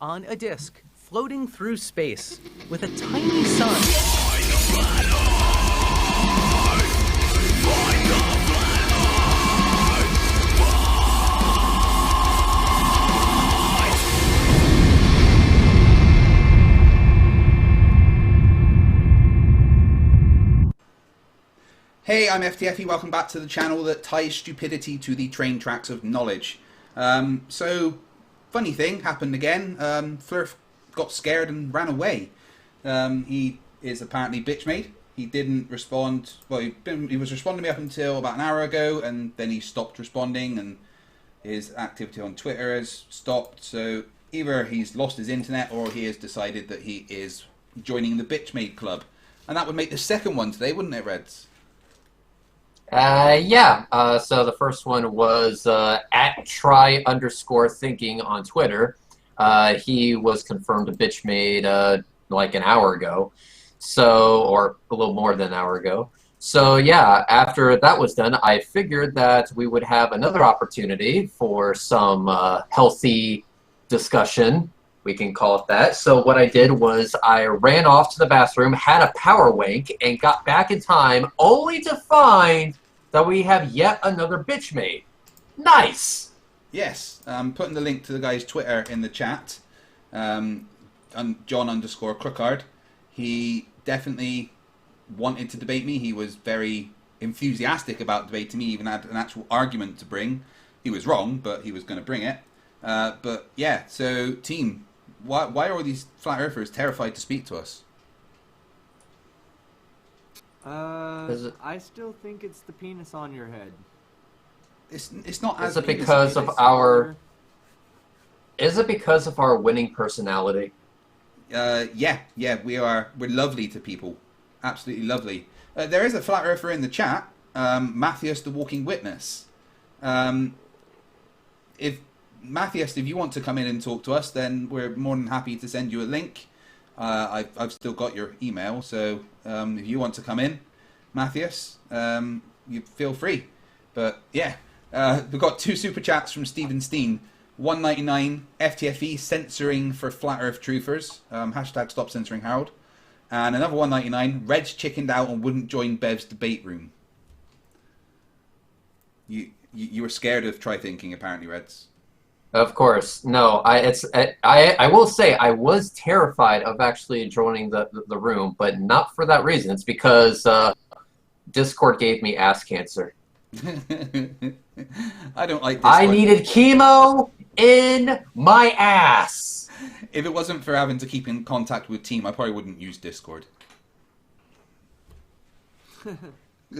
on a disk floating through space with a tiny sun. Hey, I'm FTFE, welcome back to the channel that ties stupidity to the train tracks of knowledge. So, funny thing happened again. Flerf got scared and ran away. He is apparently bitch-made. He didn't respond, well, he was responding to me up until about an hour ago, and then he stopped responding, and his activity on Twitter has stopped. So, either he's lost his internet, or he has decided that he is joining the bitch-made club. And that would make the second one today, wouldn't it, Reds? Yeah. So the first one was at try_thinking on Twitter. He was confirmed a bitch made like an hour ago, so, or a little more than an hour ago. So yeah, after that was done, I figured that we would have another opportunity for some healthy discussion. We can call it that. So what I did was I ran off to the bathroom, had a power wank, and got back in time only to find that we have yet another bitch made. Nice! Yes, I'm putting the link to the guy's Twitter in the chat. John_Crookard. He definitely wanted to debate me. He was very enthusiastic about debating me, even had an actual argument to bring. He was wrong, but he was going to bring it. But yeah, so team, why are all these flat earthers terrified to speak to us? I still think it's the penis on your head. It's not as. Is it because of our? Is it because of our winning personality? Yeah, we're lovely to people, absolutely lovely. There is a flat earther in the chat, Matthias the Walking Witness. If Matthias, if you want to come in and talk to us, then we're more than happy to send you a link. I've still got your email, so if you want to come in, Matthias, you feel free. But yeah, we've got 2 super chats from Stephen Steen. 199 FTFE censoring for flat earth truthers. Hashtag stop censoring Harold. And another 199 Reds chickened out and wouldn't join Bev's debate room. You were scared of try thinking, apparently, Reds. Of course, no. I will say I was terrified of actually joining the room, but not for that reason. It's because Discord gave me ass cancer. I don't like Discord. I needed chemo in my ass. If it wasn't for having to keep in contact with team, I probably wouldn't use Discord.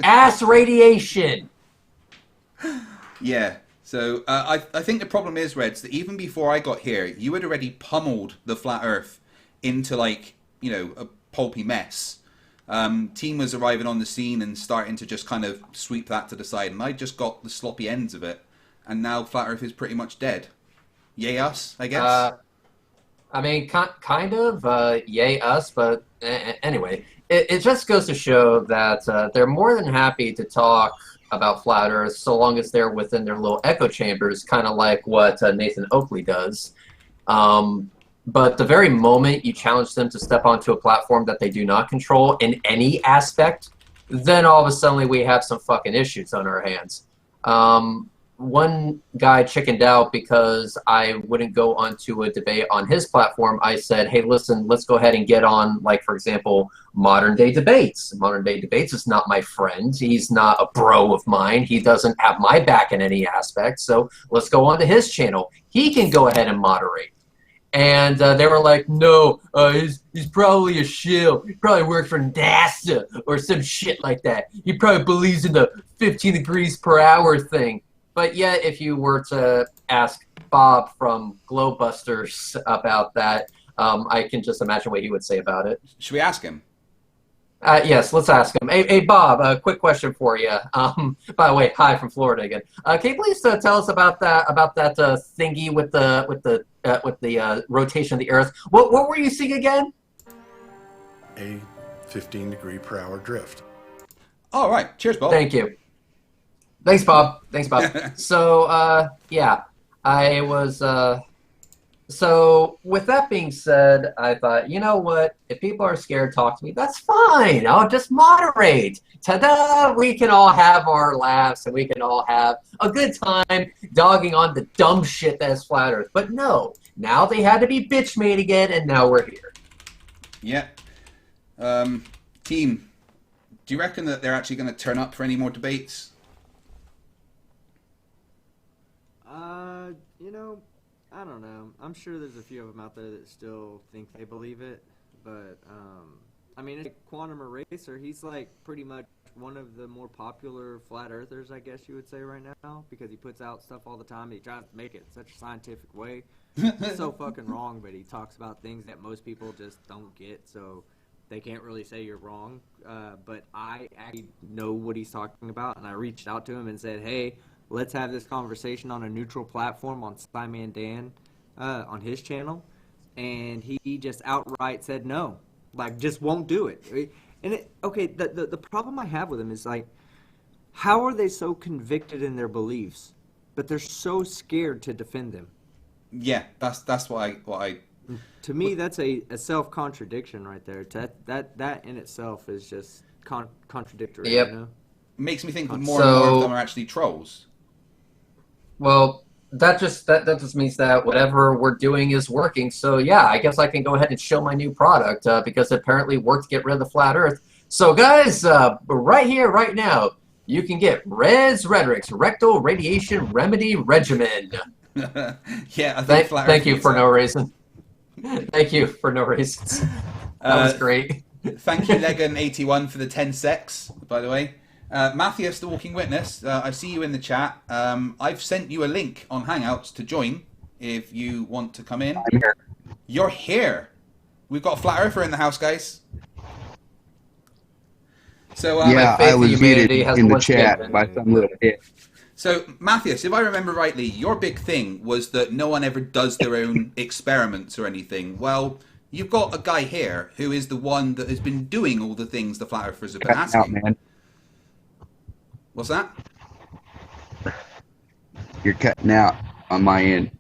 Ass radiation. Yeah. So I think the problem is, Reds, that even before I got here, you had already pummeled the flat Earth into, like, you know, a pulpy mess. Team was arriving on the scene and starting to just kind of sweep that to the side, and I just got the sloppy ends of it. And now flat Earth is pretty much dead. Yay us, I guess. I mean, kind of. Yay us, but anyway, it just goes to show that they're more than happy to talk about flat Earth so long as they're within their little echo chambers, kind of like what Nathan Oakley does. But the very moment you challenge them to step onto a platform that they do not control in any aspect, then all of a sudden we have some fucking issues on our hands. One guy chickened out because I wouldn't go onto a debate on his platform. I said, hey, listen, let's go ahead and get on, like, for example, Modern Day Debates. Modern Day Debates is not my friend. He's not a bro of mine. He doesn't have my back in any aspect. So let's go onto his channel. He can go ahead and moderate. And they were like, no, he's probably a shill. He probably works for NASA or some shit like that. He probably believes in the 15 degrees per hour thing. But yet, if you were to ask Bob from Glowbusters about that, I can just imagine what he would say about it. Should we ask him? Yes, let's ask him. Hey, Bob, a quick question for you. By the way, hi from Florida again. Can you please tell us about that thingy with the rotation of the Earth? What were you seeing again? A 15 degree per hour drift. All right. Cheers, Bob. Thank you. Thanks, Bob. So, yeah, I was So with that being said, I thought, you know what? If people are scared to talk to me, that's fine. I'll just moderate. Ta-da! We can all have our laughs and we can all have a good time dogging on the dumb shit that is Flat Earth. But no, now they had to be bitch made again, and now we're here. Yeah. Team, do you reckon that they're actually going to turn up for any more debates? You know, I don't know. I'm sure there's a few of them out there that still think they believe it, but I mean, it's like Quantum Eraser. He's like pretty much one of the more popular flat earthers, I guess you would say right now, because he puts out stuff all the time. And he tries to make it in such a scientific way. It's so fucking wrong, but he talks about things that most people just don't get, so they can't really say you're wrong. But I actually know what he's talking about, and I reached out to him and said, hey, let's have this conversation on a neutral platform on Skyman Dan on his channel. And he just outright said no. Like, just won't do it. And okay, the problem I have with him is, like, how are they so convicted in their beliefs, but they're so scared to defend them? Yeah, that's what I To me, that's a self-contradiction right there. That in itself is just contradictory. Yep. You know? makes me think that more and more of them are actually trolls. Well, that just means that whatever we're doing is working. So yeah, I guess I can go ahead and show my new product because it apparently worked to get rid of the flat Earth. So guys, right here, right now, you can get Rez Rhetoric's Rectal Radiation Remedy Regimen. Yeah, I think flat Earth thank you needs for that. no reason. Thank you for no reasons. That was great. Thank you, Legan81, for the 10 secs, by the way. Matthias, the Walking Witness, I see you in the chat. I've sent you a link on Hangouts to join if you want to come in. I'm here. You're here. We've got a Flat Earther in the house, guys. So Yeah, faith I in was humanity muted has in the one chat statement. by some little hit. So, Matthias, if I remember rightly, your big thing was that no one ever does their own experiments or anything. Well, you've got a guy here who is the one that has been doing all the things the Flat Earthers have been Cutting out, asking. man. What's that? You're cutting out on my end.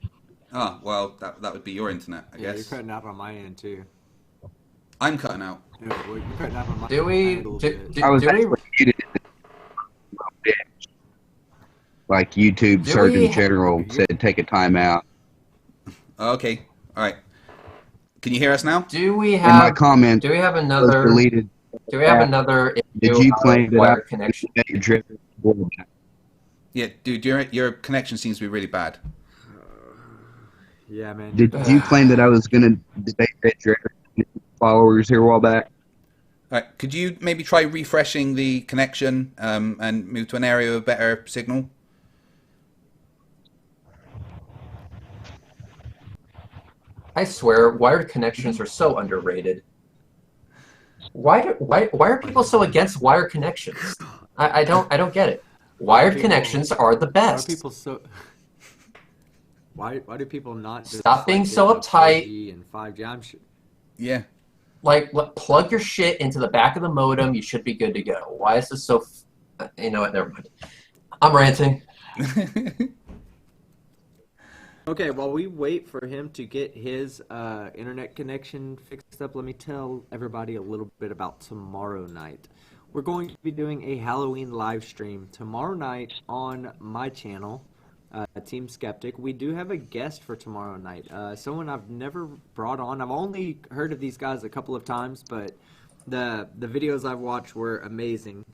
Oh, well, that would be your internet, I Yeah, you're guess. cutting out on my end too. I'm cutting out. Yeah, well, you're cutting out on my Do we? end a little Do, bit. do, I was do we? actually muted in the bit. Like YouTube Do Surgeon we- General said, take a time out. Okay, all right. Can you hear us now? Do we In my have? comment, Do we have was another? deleted. Do we have another Did issue you of claim that wire I connection? driven? Yeah, dude, your connection seems to be really bad. Yeah, man. Did you claim that I was going to debate Red Dragon followers here a while back? All right, could you maybe try refreshing the connection and move to an area of better signal? I swear, wired connections are so underrated. Why are people so against wired connections? I don't get it. Wired people- connections are the Why are best. people so? Why do people not just Stop being like, so get the uptight. 4G and 5G? I'm sure. Yeah. Like, plug your shit into the back of the modem. You should be good to go. Why is this so? You know what? Never mind. I'm ranting. Okay, while we wait for him to get his internet connection fixed up, let me tell everybody a little bit about tomorrow night. We're going to be doing a Halloween live stream tomorrow night on my channel, Team Skeptic. We do have a guest for tomorrow night, someone I've never brought on. I've only heard of these guys a couple of times, but the videos I've watched were amazing.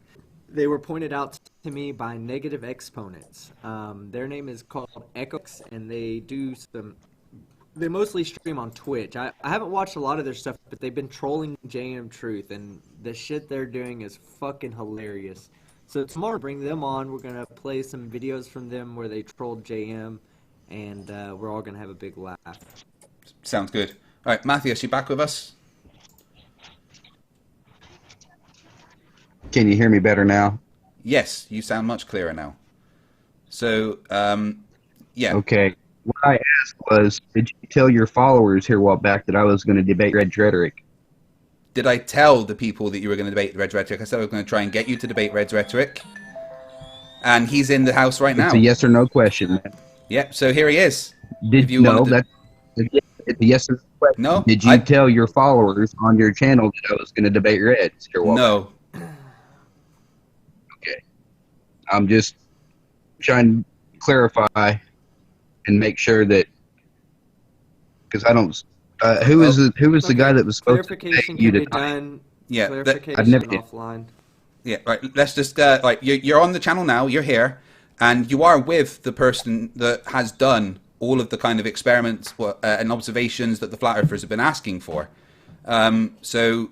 They were pointed out to me by Negative Exponents. Their name is called Echox, and they mostly stream on Twitch. I haven't watched a lot of their stuff, but they've been trolling JM Truth, and the shit they're doing is fucking hilarious. So tomorrow, bring them on. We're gonna play some videos from them where they trolled JM, and we're all gonna have a big laugh. Sounds good. All right, Matthias, you back with us? Can you hear me better now? Yes, you sound much clearer now. So, yeah. Okay. What I asked was, did you tell your followers here a while back that I was going to debate Red Rhetoric? Did I tell the people that you were going to debate Red's Rhetoric? I said I was going to try and get you to debate Red's Rhetoric. And he's in the house right now. It's a yes or no question, man. Yep, so here he is. Did If you no? wanted to- That's It's a yes or no question. No, Did you tell your followers on your channel that I was going to debate Reds? No. Okay. I'm just trying to clarify and make sure that, because I don't. Who was the guy that was supposed to Clarification debate you can be tonight? done. Yeah, Clarification I've never- offline. Yeah, right. Let's just right. You're on the channel now. You're here, and you are with the person that has done all of the kind of experiments and observations that the flat earthers have been asking for. So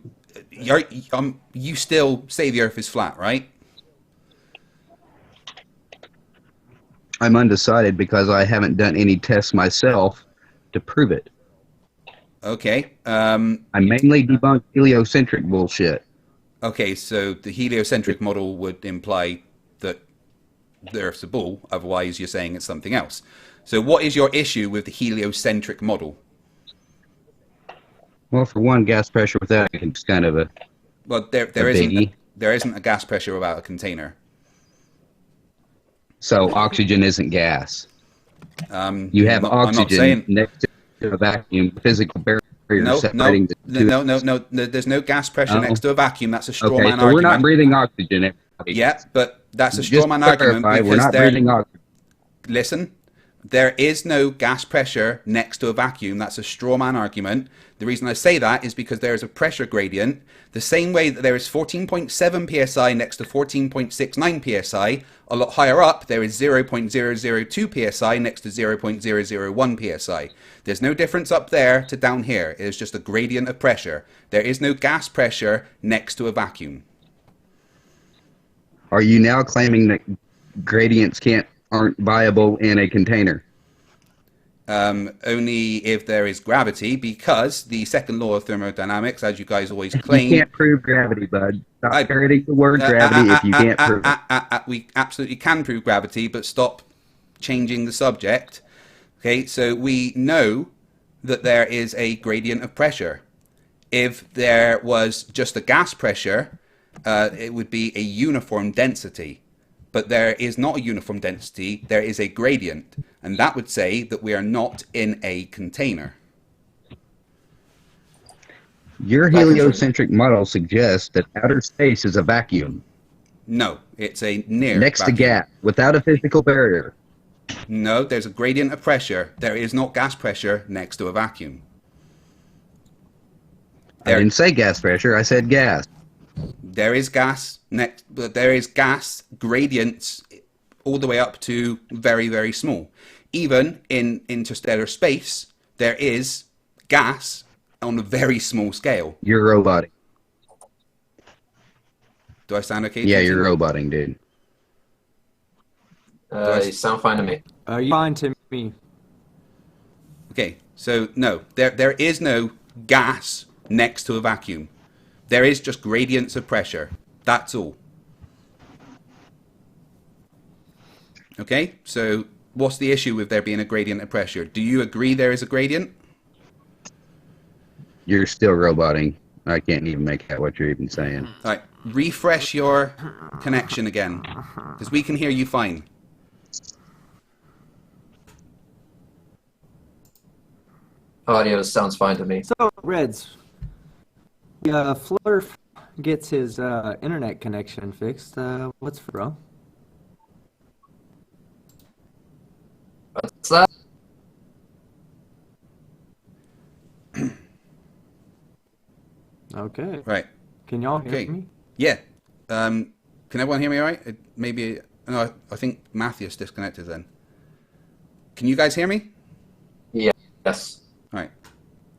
you still say the Earth is flat, right? I'm undecided because I haven't done any tests myself to prove it. Okay. I mainly debunk heliocentric bullshit. Okay, so the heliocentric model would imply that the Earth's a ball. Otherwise, you're saying it's something else. So what is your issue with the heliocentric model? Well, for one, gas pressure without it is kind of a Well, there isn't a gas pressure without a container. so oxygen isn't gas. You have I'm not oxygen saying- next to a vacuum, physical barrier No, separating the two. no. There's no gas pressure Oh. next to a vacuum. That's a straw Okay, man so we're not argument. breathing oxygen. Everybody. Yeah, but that's a Just straw man to argument clarify, we're because not breathing oxygen. listen, there is no gas pressure next to a vacuum. That's a straw man argument. The reason I say that is because there is a pressure gradient. The same way that there is 14.7 psi next to 14.69 psi, a lot higher up there is 0.002 psi next to 0.001 psi. There's no difference up there to down here. It is just a gradient of pressure. There is no gas pressure next to a vacuum. Are you now claiming that gradients aren't viable in a container? Only if there is gravity, because the second law of thermodynamics, as you guys always claim... You can't prove gravity, bud. Stop parroting the word gravity if you can't prove it. We absolutely can prove gravity, but stop changing the subject. Okay, so we know that there is a gradient of pressure. If there was just a gas pressure, it would be a uniform density. But there is not a uniform density, there is a gradient. And that would say that we are not in a container. Your heliocentric model suggests that outer space is a vacuum. No, it's a near Next vacuum. to gas, without a physical barrier. No, there's a gradient of pressure. There is not gas pressure next to a vacuum. I didn't say gas pressure, I said gas. There is gas next, but there is gas gradients all the way up to very, very small. Even in interstellar space, there is gas on a very small scale. You're roboting. Do I sound okay? Yeah, Tintin? you're roboting, dude. You sound fine to me. You fine to me. Okay, so no, there is no gas next to a vacuum. There is just gradients of pressure. That's all. Okay, so what's the issue with there being a gradient of pressure? Do you agree there is a gradient? You're still roboting. I can't even make out what you're even saying. All right, refresh your connection again, because we can hear you fine. Audio sounds fine to me. So, Reds, Flerf gets his internet connection fixed. What's wrong? What's that? Okay. Right. Can y'all hear Okay. me? Yeah. Can everyone hear me all right? Maybe. No, I think Matthias disconnected then. Can you guys hear me? Yes. All right.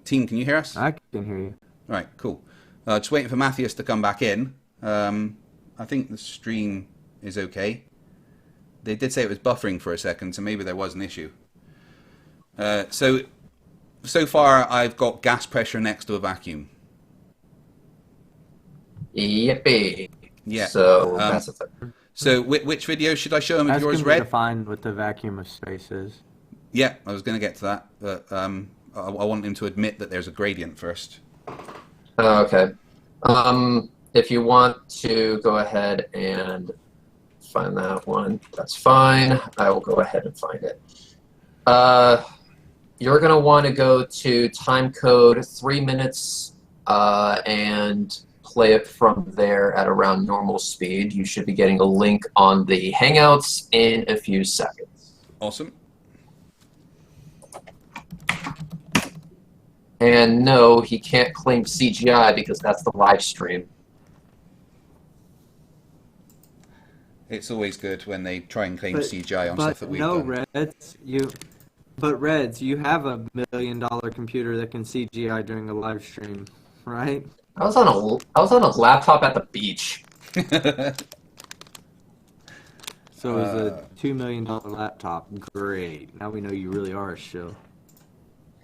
Team, can you hear us? I can hear you. All right, cool. Just waiting for Matthias to come back in. I think the stream is okay. They did say it was buffering for a second, so maybe there was an issue. So far, I've got gas pressure next to a vacuum. Yippee. Yeah. So that's a thing. So which video should I show him of Ask yours, him to Red? define what the vacuum of space is. Yeah, I was going to get to that, but I want him to admit that there's a gradient first. Okay. If you want to go ahead and find that one, that's fine. I will go ahead and find it. you're going to want to go to time code 3 minutes and play it from there at around normal speed. You should be getting a link on the Hangouts in a few seconds. Awesome. And no, he can't claim CGI because that's the live stream. It's always good when they try and claim CGI on stuff that we've no, done. Reds, you have a $1 million computer that can CGI during a live stream, right? I was on a laptop at the beach. So it's a $2 million laptop. Great. Now we know you really are a shill.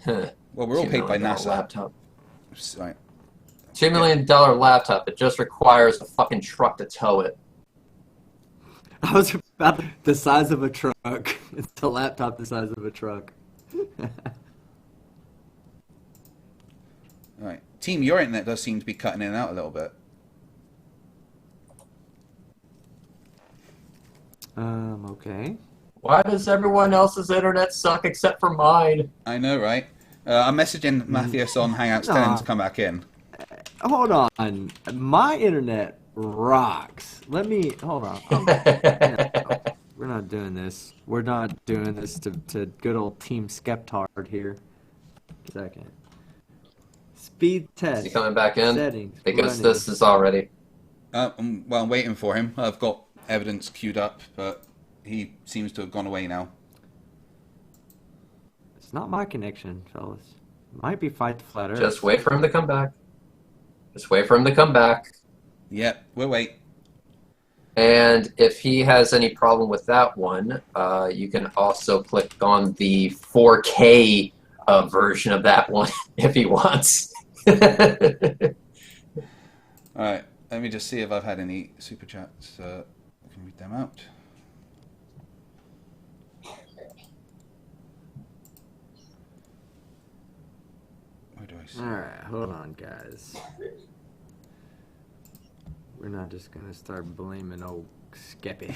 Well, we're all paid by NASA. Laptop. Right. $2 million laptop. It just requires a fucking truck to tow it. I was about the size of a truck. It's a laptop the size of a truck. Right. Team, your internet does seem to be cutting in and out a little bit. Okay. Why does everyone else's internet suck except for mine? I know, right? I'm messaging Matthias on Hangouts telling him to come back in. Hold on. My internet rocks. Hold on. No, we're not doing this. We're not doing this to good old Team Skeptard here. Second. Speed test. Is he coming back in? Settings. Because running. this is already. I'm waiting for him. I've got evidence queued up, but he seems to have gone away now. It's not my connection, fellas. Might be Fight the Flat Earth. Just wait for him to come back. Just wait for him to come back. Yep, we'll wait. And if he has any problem with that one, you can also click on the 4K version of that one if he wants. Alright, let me just see if I've had any super chats. I can read them out. Where do I see? Alright, hold on, guys. We're not just gonna start blaming old Skeppy.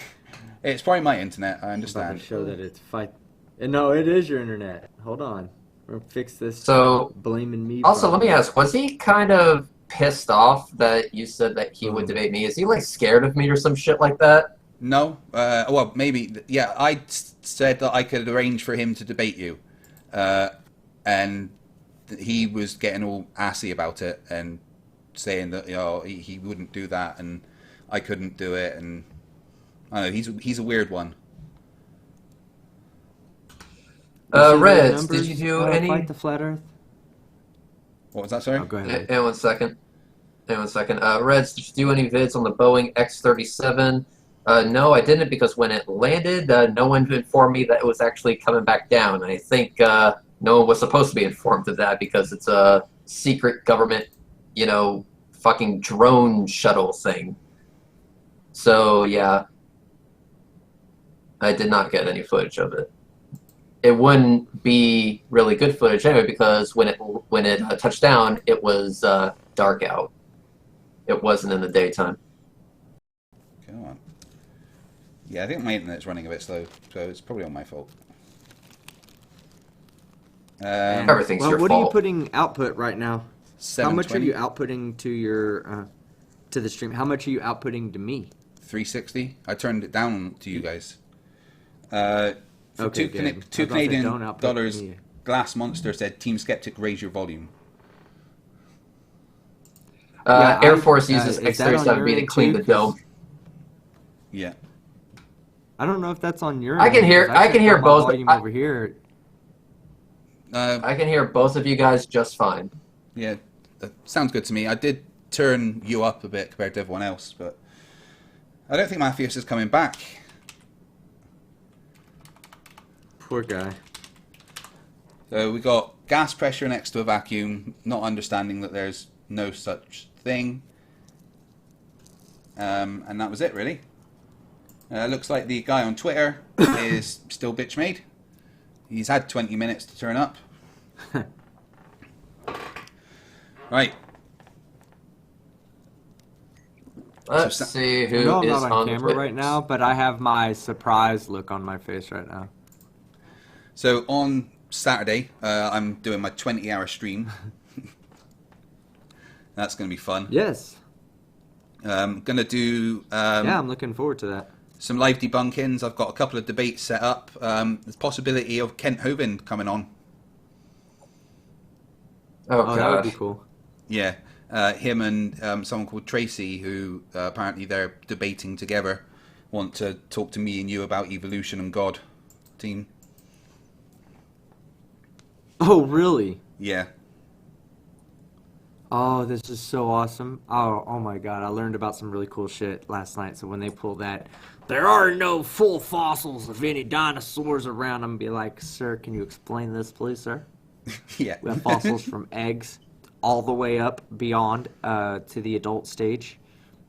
It's probably my internet, I I'm about understand. to show that it's fight. No, it is your internet. Hold on. We're gonna fix this. So, blaming me. also, let me problem. ask, was he kind of pissed off that you said that he would debate me? Is he, like, scared of me or some shit like that? No, well, maybe, yeah, I said that I could arrange for him to debate you, and he was getting all assy about it and saying that, you know, he wouldn't do that and I couldn't do it, and I don't know, he's a weird one. Reds, did you do any... Fight the Flat Earth? What was that, sorry? Oh, go ahead. Hang on 1 second. Hang on 1 second. Reds, did you do any vids on the Boeing X-37? No, I didn't, because when it landed, no one informed me that it was actually coming back down. I think no one was supposed to be informed of that because it's a secret government, you know, fucking drone shuttle thing. So, yeah. I did not get any footage of it. It wouldn't be really good footage anyway because when it touched down, it was dark out. It wasn't in the daytime. Come on. Yeah, I think my internet's running a bit slow, so it's probably on my fault. Everything's your what fault. are you putting output right now? How much are 720, you outputting to your to the stream? How much are you outputting to me? 360. I turned it down to you guys. For Okay, two good. I was about to say, Canadian don't output dollars, me. Glass Monster said, Team Skeptic, raise your volume. Yeah, Air Force uses is that on your X-37B to end clean too? the dome. Yeah. I don't know if that's on your. I can end, hear- 'cause I can hear turned my both. volume over here. I can hear both of you guys just fine. Yeah, that sounds good to me. I did turn you up a bit compared to everyone else, but I don't think Matthias is coming back. Poor guy. So we got gas pressure next to a vacuum, not understanding that there's no such thing. And that was it, really. Looks like the guy on Twitter is still bitch made. He's had 20 minutes to turn up. Right. Let's So- see who I know I'm is not on on camera Twitch. right now, but I have my surprised look on my face right now. So on Saturday, I'm doing my 20-hour stream. That's going to be fun. Yes. Going to do Yeah, I'm looking forward to that. some live debunkings. I've got a couple of debates set up. There's possibility of Kent Hovind coming on. Oh, That would be gosh. cool. Yeah, him and someone called Tracy, who apparently they're debating together, want to talk to me and you about evolution and God. Team. Oh, really? Yeah. Oh, this is so awesome. Oh my God. I learned about some really cool shit last night. So when they pull that, there are no full fossils of any dinosaurs around, I'm going to be like, sir, can you explain this, please, sir? Yeah. We have fossils from eggs all the way up beyond to the adult stage,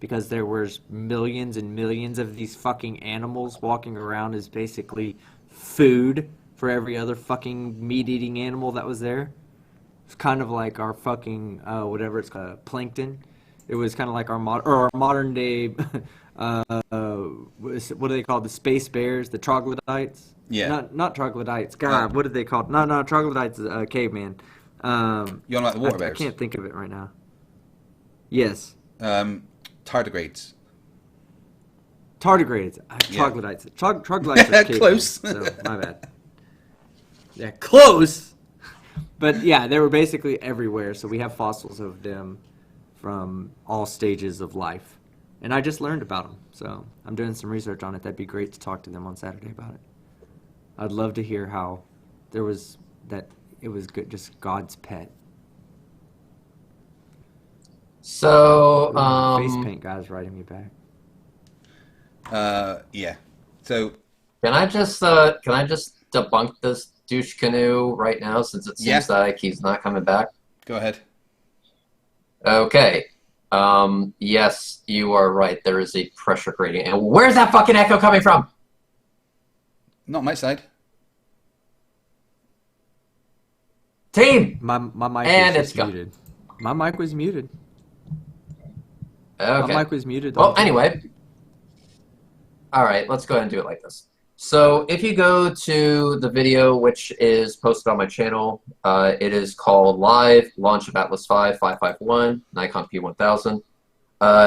because there was millions and millions of these fucking animals walking around as basically food for every other fucking meat-eating animal that was there. It's kind of like our fucking whatever it's called, plankton. It was kind of like our modern day what do they call the space bears, the troglodytes? Yeah. Not troglodytes. God, what did they call? No, troglodytes is caveman. You don't like the water I bears? can't think of it right now. Yes. Tardigrades. Tardigrades. Yeah. Troglodytes. Troglodytes are cavemen, Close. so my bad. Yeah, close. But yeah, they were basically everywhere, so we have fossils of them from all stages of life. And I just learned about them, so I'm doing some research on it. That'd be great to talk to them on Saturday about it. I'd love to hear how it was good, just God's pet. So, Face paint guy's writing me back. Yeah. So can I just debunk this douche canoe right now, since it seems like he's not coming back? go ahead. Okay. Yes, you are right. There is a pressure gradient. And where's that fucking echo coming from? Not my side. Team! My mic And was it's gone. muted. My mic was muted. Okay. My mic was muted. the Well, whole time. anyway. Alright, let's go ahead and do it like this. So, if you go to the video, which is posted on my channel, it is called Live Launch of Atlas V 551 Nikon P1000.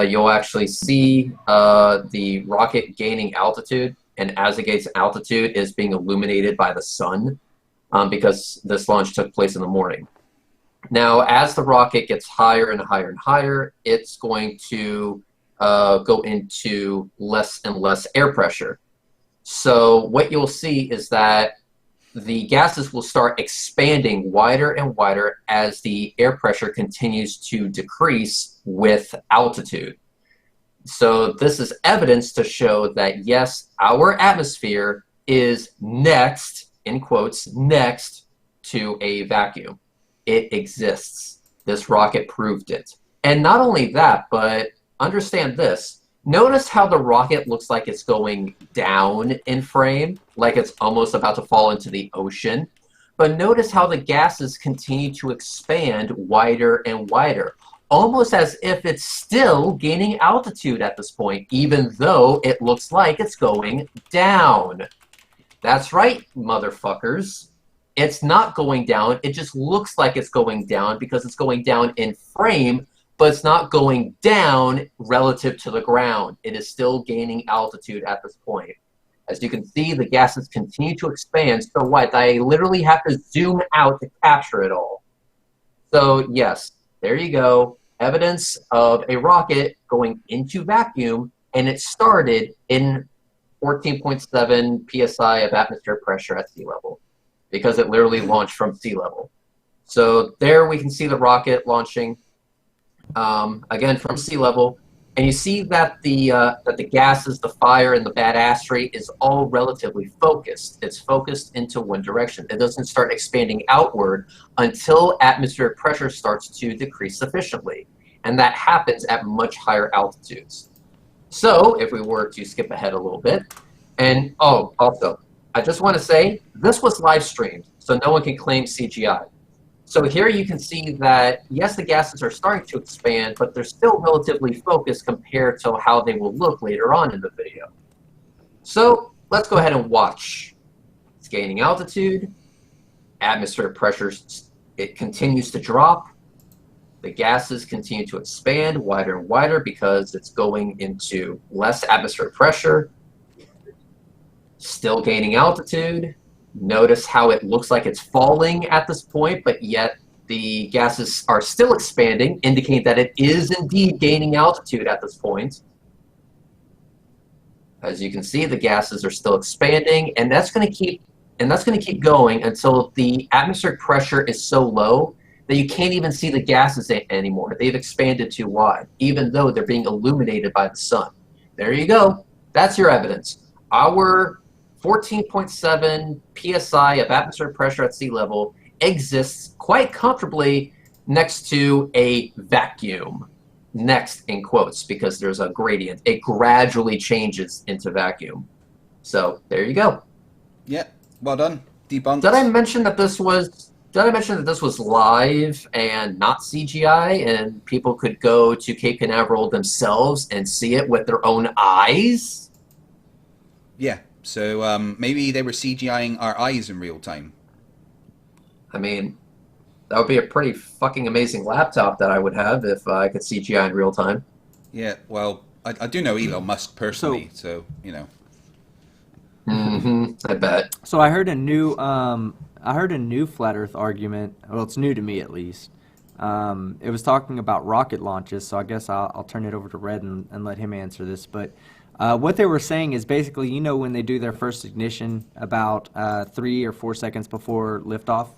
You'll actually see the rocket gaining altitude, and as it gains altitude, is being illuminated by the sun, because this launch took place in the morning. Now, as the rocket gets higher and higher and higher, it's going to go into less and less air pressure. So what you'll see is that the gases will start expanding wider and wider as the air pressure continues to decrease with altitude. So this is evidence to show that, yes, our atmosphere is next, in quotes, next to a vacuum. It exists. This rocket proved it. And not only that, but understand this. Notice how the rocket looks like it's going down in frame, like it's almost about to fall into the ocean. But notice how the gases continue to expand wider and wider, almost as if it's still gaining altitude at this point, even though it looks like it's going down. That's right, motherfuckers. It's not going down. It just looks like it's going down because it's going down in frame, but it's not going down relative to the ground. It is still gaining altitude at this point. As you can see, the gases continue to expand so wide that I literally have to zoom out to capture it all. So yes, there you go. Evidence of a rocket going into vacuum, and it started in 14.7 psi of atmospheric pressure at sea level, because it literally launched from sea level. So there we can see the rocket launching. Again, from sea level, and you see that the gases, the fire, and the badassery is all relatively focused. It's focused into one direction. It doesn't start expanding outward until atmospheric pressure starts to decrease sufficiently, and that happens at much higher altitudes. So, if we were to skip ahead a little bit, and also, I just want to say this was live streamed, so no one can claim CGI. So here you can see that, yes, the gases are starting to expand, but they're still relatively focused compared to how they will look later on in the video. So let's go ahead and watch. It's gaining altitude. atmospheric pressure, it continues to drop. The gases continue to expand wider and wider because it's going into less atmospheric pressure, still gaining altitude. Notice how it looks like it's falling at this point, but yet the gases are still expanding, indicating that it is indeed gaining altitude at this point. As you can see, the gases are still expanding, and that's going to keep going until the atmospheric pressure is so low that you can't even see the gases anymore. They've expanded too wide, even though they're being illuminated by the sun. There you go. That's your evidence. Our 14.7 psi of atmospheric pressure at sea level exists quite comfortably next to a vacuum. Next, in quotes, because there's a gradient. It gradually changes into vacuum. So there you go. Yeah, well done. Debunked. Did I mention that this was live and not CGI, and people could go to Cape Canaveral themselves and see it with their own eyes? Yeah, so maybe they were CGIing our eyes in real time. I mean, that would be a pretty fucking amazing laptop that I would have if I could CGI in real time. Yeah, well, I do know Elon Musk personally, so you know. I bet. So I heard a new flat Earth argument. Well, it's new to me at least. It was talking about rocket launches, so I guess I'll turn it over to Red and let him answer this. But what they were saying is basically, you know, when they do their first ignition about 3 or 4 seconds before liftoff.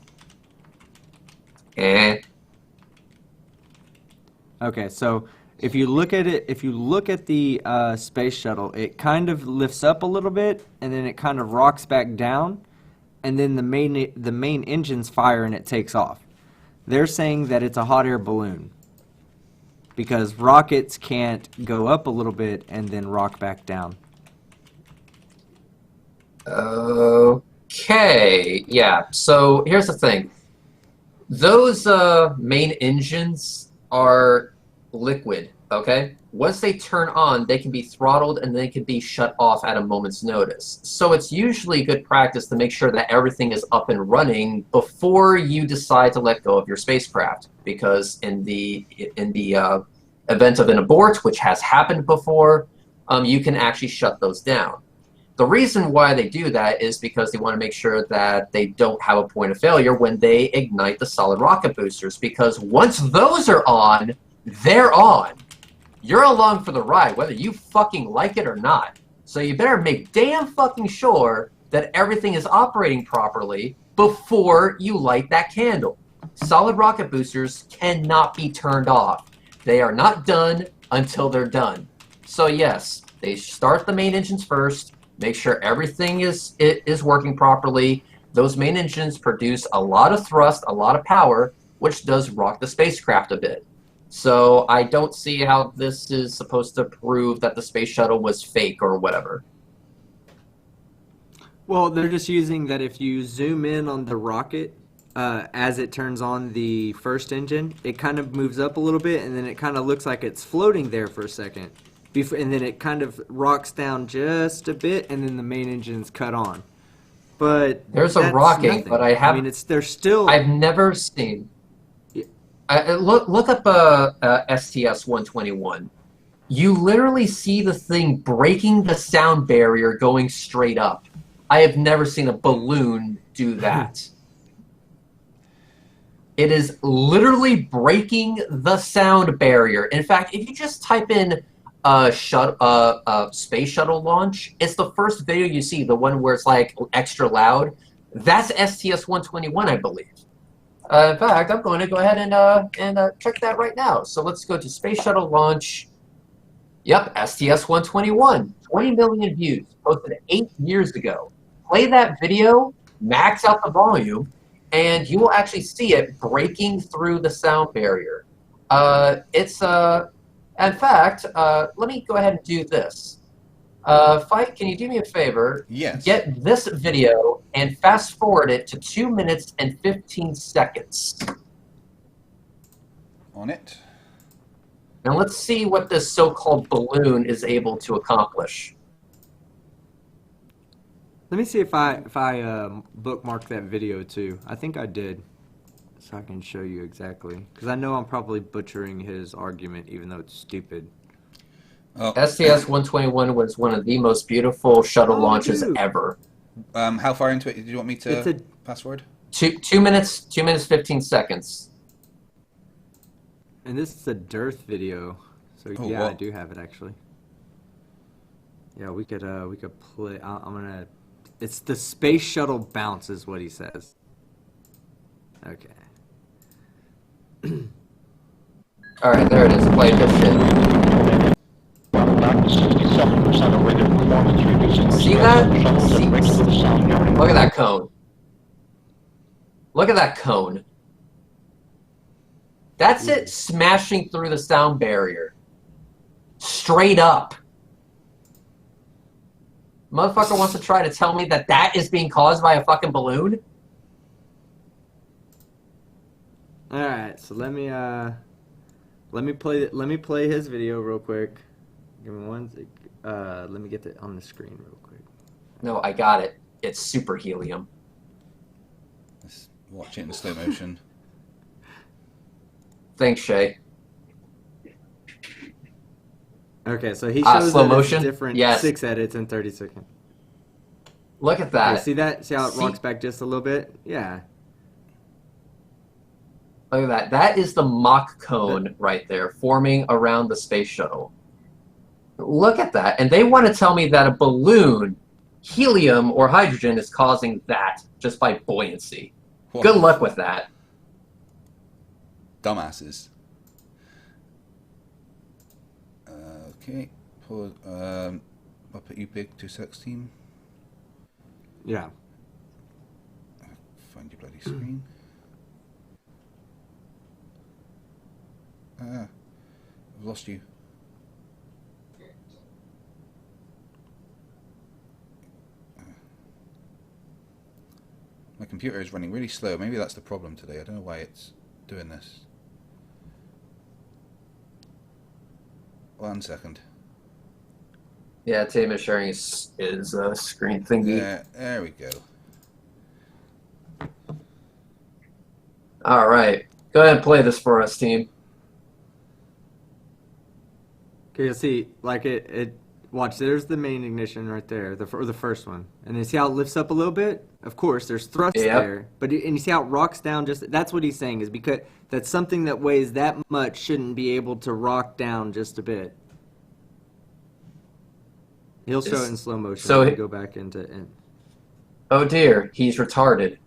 Okay, so if you look at it, if you look at the space shuttle, it kind of lifts up a little bit, and then it kind of rocks back down, and then the main engines fire and it takes off. They're saying that it's a hot air balloon because rockets can't go up a little bit and then rock back down. Okay, yeah. So here's the thing. Those main engines are liquid, okay? Once they turn on, they can be throttled and they can be shut off at a moment's notice. So it's usually good practice to make sure that everything is up and running before you decide to let go of your spacecraft, because in the event of an abort, which has happened before, you can actually shut those down. The reason why they do that is because they want to make sure that they don't have a point of failure when they ignite the solid rocket boosters, because once those are on, they're on. You're along for the ride, whether you fucking like it or not. So you better make damn fucking sure that everything is operating properly before you light that candle. Solid rocket boosters cannot be turned off. They are not done until they're done. So yes, they start the main engines first, make sure everything is working properly. Those main engines produce a lot of thrust, a lot of power, which does rock the spacecraft a bit. So I don't see how this is supposed to prove that the space shuttle was fake or whatever. Well, they're just using that if you zoom in on the rocket, as it turns on the first engine, it kind of moves up a little bit, and then it kind of looks like it's floating there for a second. And then it kind of rocks down just a bit, and then the main engine's cut on. But there's a rocking, nothing. But I have. I mean, they're still. I've never seen. Look up STS-121. You literally see the thing breaking the sound barrier going straight up. I have never seen a balloon do that. It is literally breaking the sound barrier. In fact, if you just type in space shuttle launch, it's the first video you see, the one where it's like extra loud. That's STS-121, I believe. In fact, I'm going to go ahead and check that right now. So let's go to space shuttle launch. Yep, STS-121, 20 million views, posted 8 years ago. Play that video, max out the volume, and you will actually see it breaking through the sound barrier. In fact, let me go ahead and do this. Fight, can you do me a favor? Yes. Get this video and fast forward it to 2 minutes and 15 seconds. On it. And let's see what this so-called balloon is able to accomplish. Let me see if I bookmarked that video too. I think I did, so I can show you exactly. Because I know I'm probably butchering his argument, even though it's stupid. Oh. STS-121 was one of the most beautiful shuttle launches dude. ever. How far into it did you want me to pass forward? 2 minutes, 2 minutes, 15 seconds. And this is a dearth video, so Oh, yeah, what? I do have it actually. Yeah, we could play. I'm gonna. It's the space shuttle bounce, is what he says. Okay. All right, there it is. Play this shit. See that? Look at that cone. Look at that cone. That's it smashing through the sound barrier. Straight up. Motherfucker wants to try to tell me that that is being caused by a fucking balloon? All right, so let me play his video real quick. Give me one sec. Let me get it on the screen real quick. No, I got it. It's super helium. Let's watch it in slow motion. Thanks, Shay. Okay, so he shows slow that motion? it's different Yes. 6 edits in 30 seconds. Look at that. Okay, see that? See how it See- rocks back just a little bit? Yeah. Look at that. That is the Mach cone right there, forming around the space shuttle. Look at that. And they want to tell me that a balloon, helium or hydrogen, is causing that just by buoyancy. What? Good luck with that. Dumbasses. Okay. Pause. I'll put you big 216. Yeah. Find your bloody screen. I've lost you. My computer is running really slow. Maybe that's the problem today. I don't know why it's doing this. 1 second. Yeah, Tim is sharing his screen thingy. Yeah, there we go. All right. Go ahead and play this for us, team. Okay, you'll see, like watch, there's the main ignition right there, the first one. And then see how it lifts up a little bit? Of course, there's thrust there. But and you see how it rocks down that's what he's saying, is because that's something that weighs that much shouldn't be able to rock down just a bit. He'll show it in slow motion. So we go back into Oh dear, he's retarded.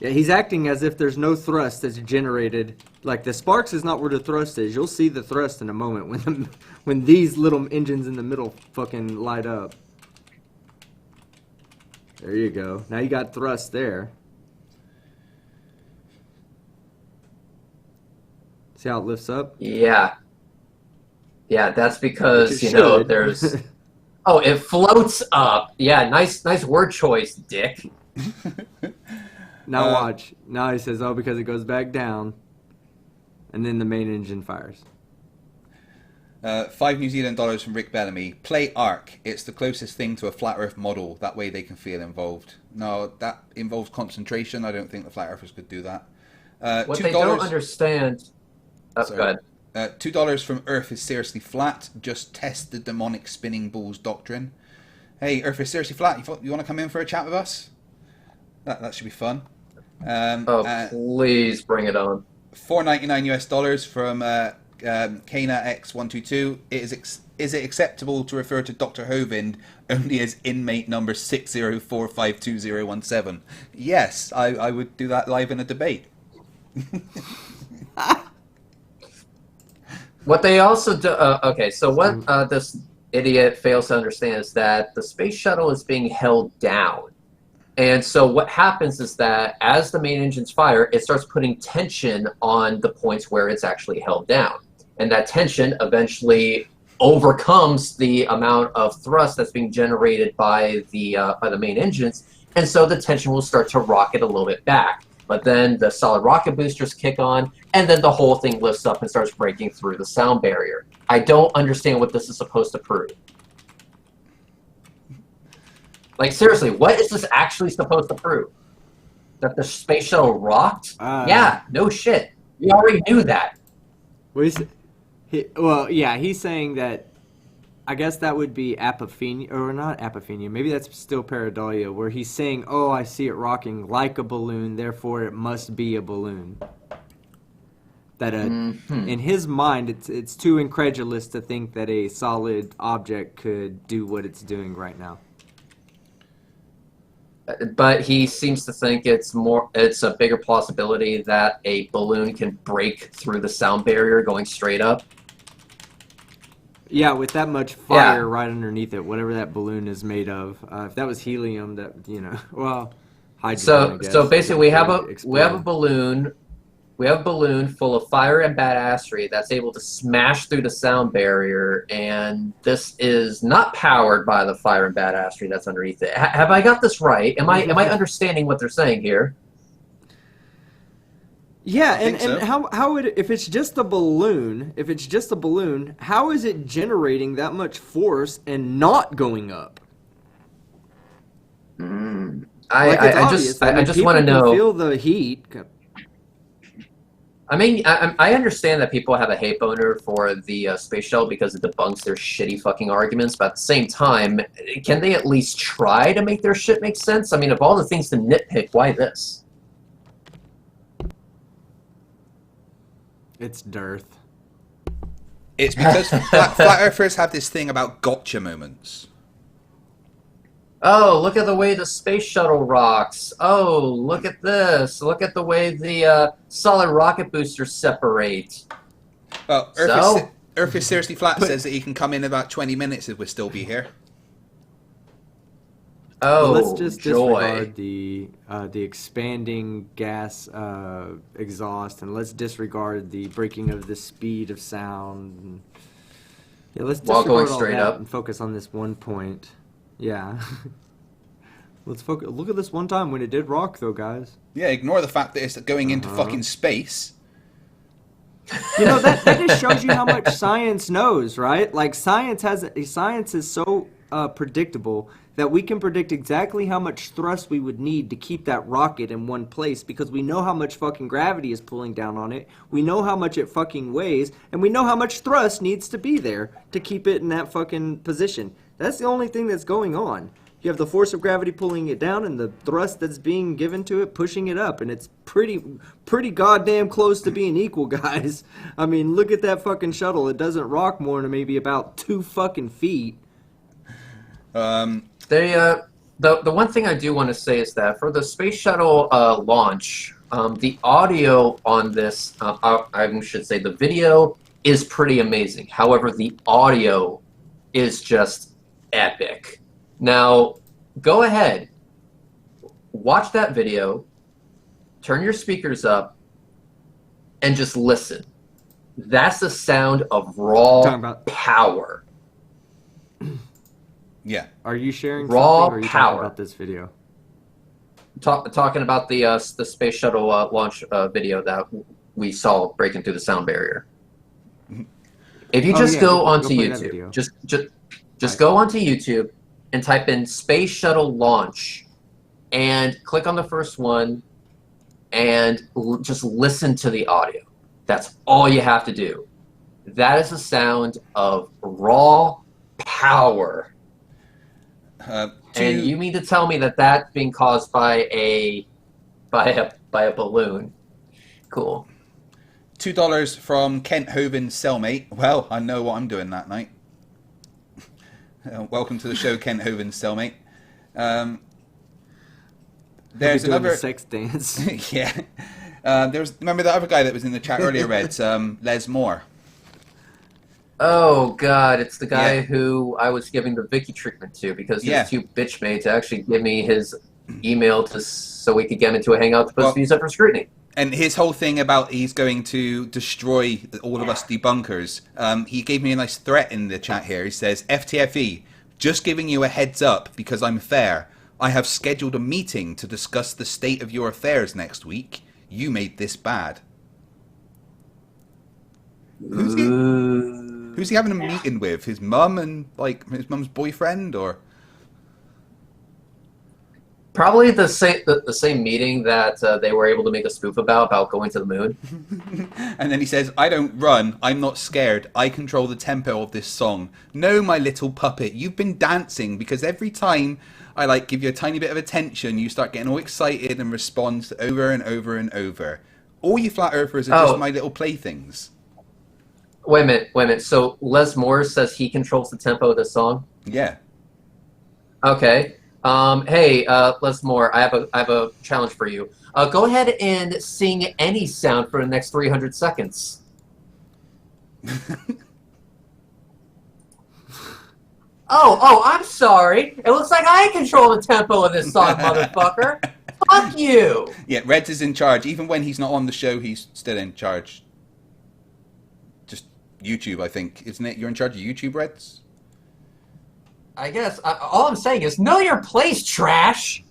Yeah, he's acting as if there's no thrust that's generated. Like, the sparks is not where the thrust is. You'll see the thrust in a moment when these little engines in the middle fucking light up. There you go. Now you got thrust there. See how it lifts up? Yeah. Yeah, that's because, you know, there's... Oh, it floats up. Yeah, nice word choice, dick. Now watch. Now he says, oh, because it goes back down. And then the main engine fires. $5 New Zealand dollars from Rick Bellamy. Play Arc. It's the closest thing to a flat Earth model. That way they can feel involved. No, that involves concentration. I don't think the flat Earthers could do that. What $2, they don't understand... Oh, sorry. go ahead. $2 from Earth is seriously flat. Just test the demonic spinning balls doctrine. Hey, Earth is seriously flat. You want to come in for a chat with us? That should be fun. Please bring it on. $4.99 US dollars from Kana X122. Is it acceptable to refer to Dr. Hovind only as inmate number 604522017? Yes, I would do that live in a debate. What they also do... okay, so what this idiot fails to understand is that the space shuttle is being held down. And so what happens is that as the main engines fire, it starts putting tension on the points where it's actually held down. And that tension eventually overcomes the amount of thrust that's being generated by the main engines. And so the tension will start to rocket a little bit back. But then the solid rocket boosters kick on, and then the whole thing lifts up and starts breaking through the sound barrier. I don't understand what this is supposed to prove. Like, seriously, what is this actually supposed to prove? That the space shuttle rocked? Yeah, no shit. We already knew that. He's saying that. I guess that would be apophenia, or not apophenia. Maybe that's still pareidolia, where he's saying, "Oh, I see it rocking like a balloon, therefore it must be a balloon." That in his mind, it's too incredulous to think that a solid object could do what it's doing right now. But he seems to think it's a bigger possibility that a balloon can break through the sound barrier going straight up. Yeah, with that much fire right underneath it, whatever that balloon is made of. If that was helium, that hydrogen. I guess, so basically, we have a balloon. We have a balloon full of fire and badassery that's able to smash through the sound barrier, and this is not powered by the fire and badassery that's underneath it. Have I got this right? Am I understanding what they're saying here? Yeah, and how would, if it's just a balloon, how is it generating that much force and not going up? I just want to know. Feel the heat. I mean, I understand that people have a hate boner for the space shuttle because it debunks their shitty fucking arguments, but at the same time, can they at least try to make their shit make sense? I mean, of all the things to nitpick, why this? It's dearth. It's because flat earthers have this thing about gotcha moments. Oh, look at the way the space shuttle rocks. Oh, look at this. Look at the way the solid rocket boosters separate. Well, Earth is seriously flat says that he can come in about 20 minutes if we'll still be here. Oh, let's just joy. disregard the expanding gas exhaust, and let's disregard the breaking of the speed of sound. Yeah, let's disregard going all straight that up and focus on this one point. Yeah. Let's focus. Look at this one time when it did rock, though, guys. Yeah, ignore the fact that it's going into fucking space. You know, that just shows you how much science knows, right? Like, science is so predictable that we can predict exactly how much thrust we would need to keep that rocket in one place, because we know how much fucking gravity is pulling down on it, we know how much it fucking weighs, and we know how much thrust needs to be there to keep it in that fucking position. That's the only thing that's going on. You have the force of gravity pulling it down and the thrust that's being given to it pushing it up, and it's pretty goddamn close to being equal, guys. I mean, look at that fucking shuttle. It doesn't rock more than maybe about 2 fucking feet. The one thing I do want to say is that for the space shuttle launch, the audio on this, I should say the video is pretty amazing. However, the audio is just epic. Now, go ahead, watch that video, turn your speakers up, and just listen. That's the sound of raw power. Yeah. Are you sharing raw something, or are you power talking about this video? Talking about the space shuttle launch video that we saw breaking through the sound barrier. If you go onto YouTube, just go onto YouTube and type in space shuttle launch and click on the first one and just listen to the audio. That's all you have to do. That is the sound of raw power. And you mean to tell me that that's being caused by a balloon? Cool. $2 from Kent Hoven's cellmate. Well, I know what I'm doing that night. Welcome to the show, Kent Hoven's cellmate. There's another sex dance. Yeah. Remember the other guy that was in the chat earlier, Reds? Les Moore. Oh God, it's the guy who I was giving the Vicky treatment to because he was too bitch made to actually give me his email so we could get into a hangout to post views up for scrutiny. And his whole thing about he's going to destroy all of us debunkers, he gave me a nice threat in the chat here. He says, FTFE, just giving you a heads up because I'm fair. I have scheduled a meeting to discuss the state of your affairs next week. You made this bad. Who's he having a meeting with? His mum and, like, his mum's boyfriend, or? Probably the same meeting that they were able to make a spoof about going to the moon. And then he says, I don't run, I'm not scared, I control the tempo of this song. No, my little puppet, you've been dancing, because every time I like give you a tiny bit of attention, you start getting all excited and respond over and over and over. All you flat earthers are just my little playthings. Wait a minute. So Les Morris says he controls the tempo of the song? Yeah. Okay. Hey, Les Moore, I have a challenge for you. Go ahead and sing any sound for the next 300 seconds. Oh, I'm sorry. It looks like I control the tempo of this song, motherfucker. Fuck you. Yeah, Reds is in charge. Even when he's not on the show, he's still in charge. Just YouTube, I think. Isn't it? You're in charge of YouTube, Reds? I guess. All I'm saying is, know your place, trash!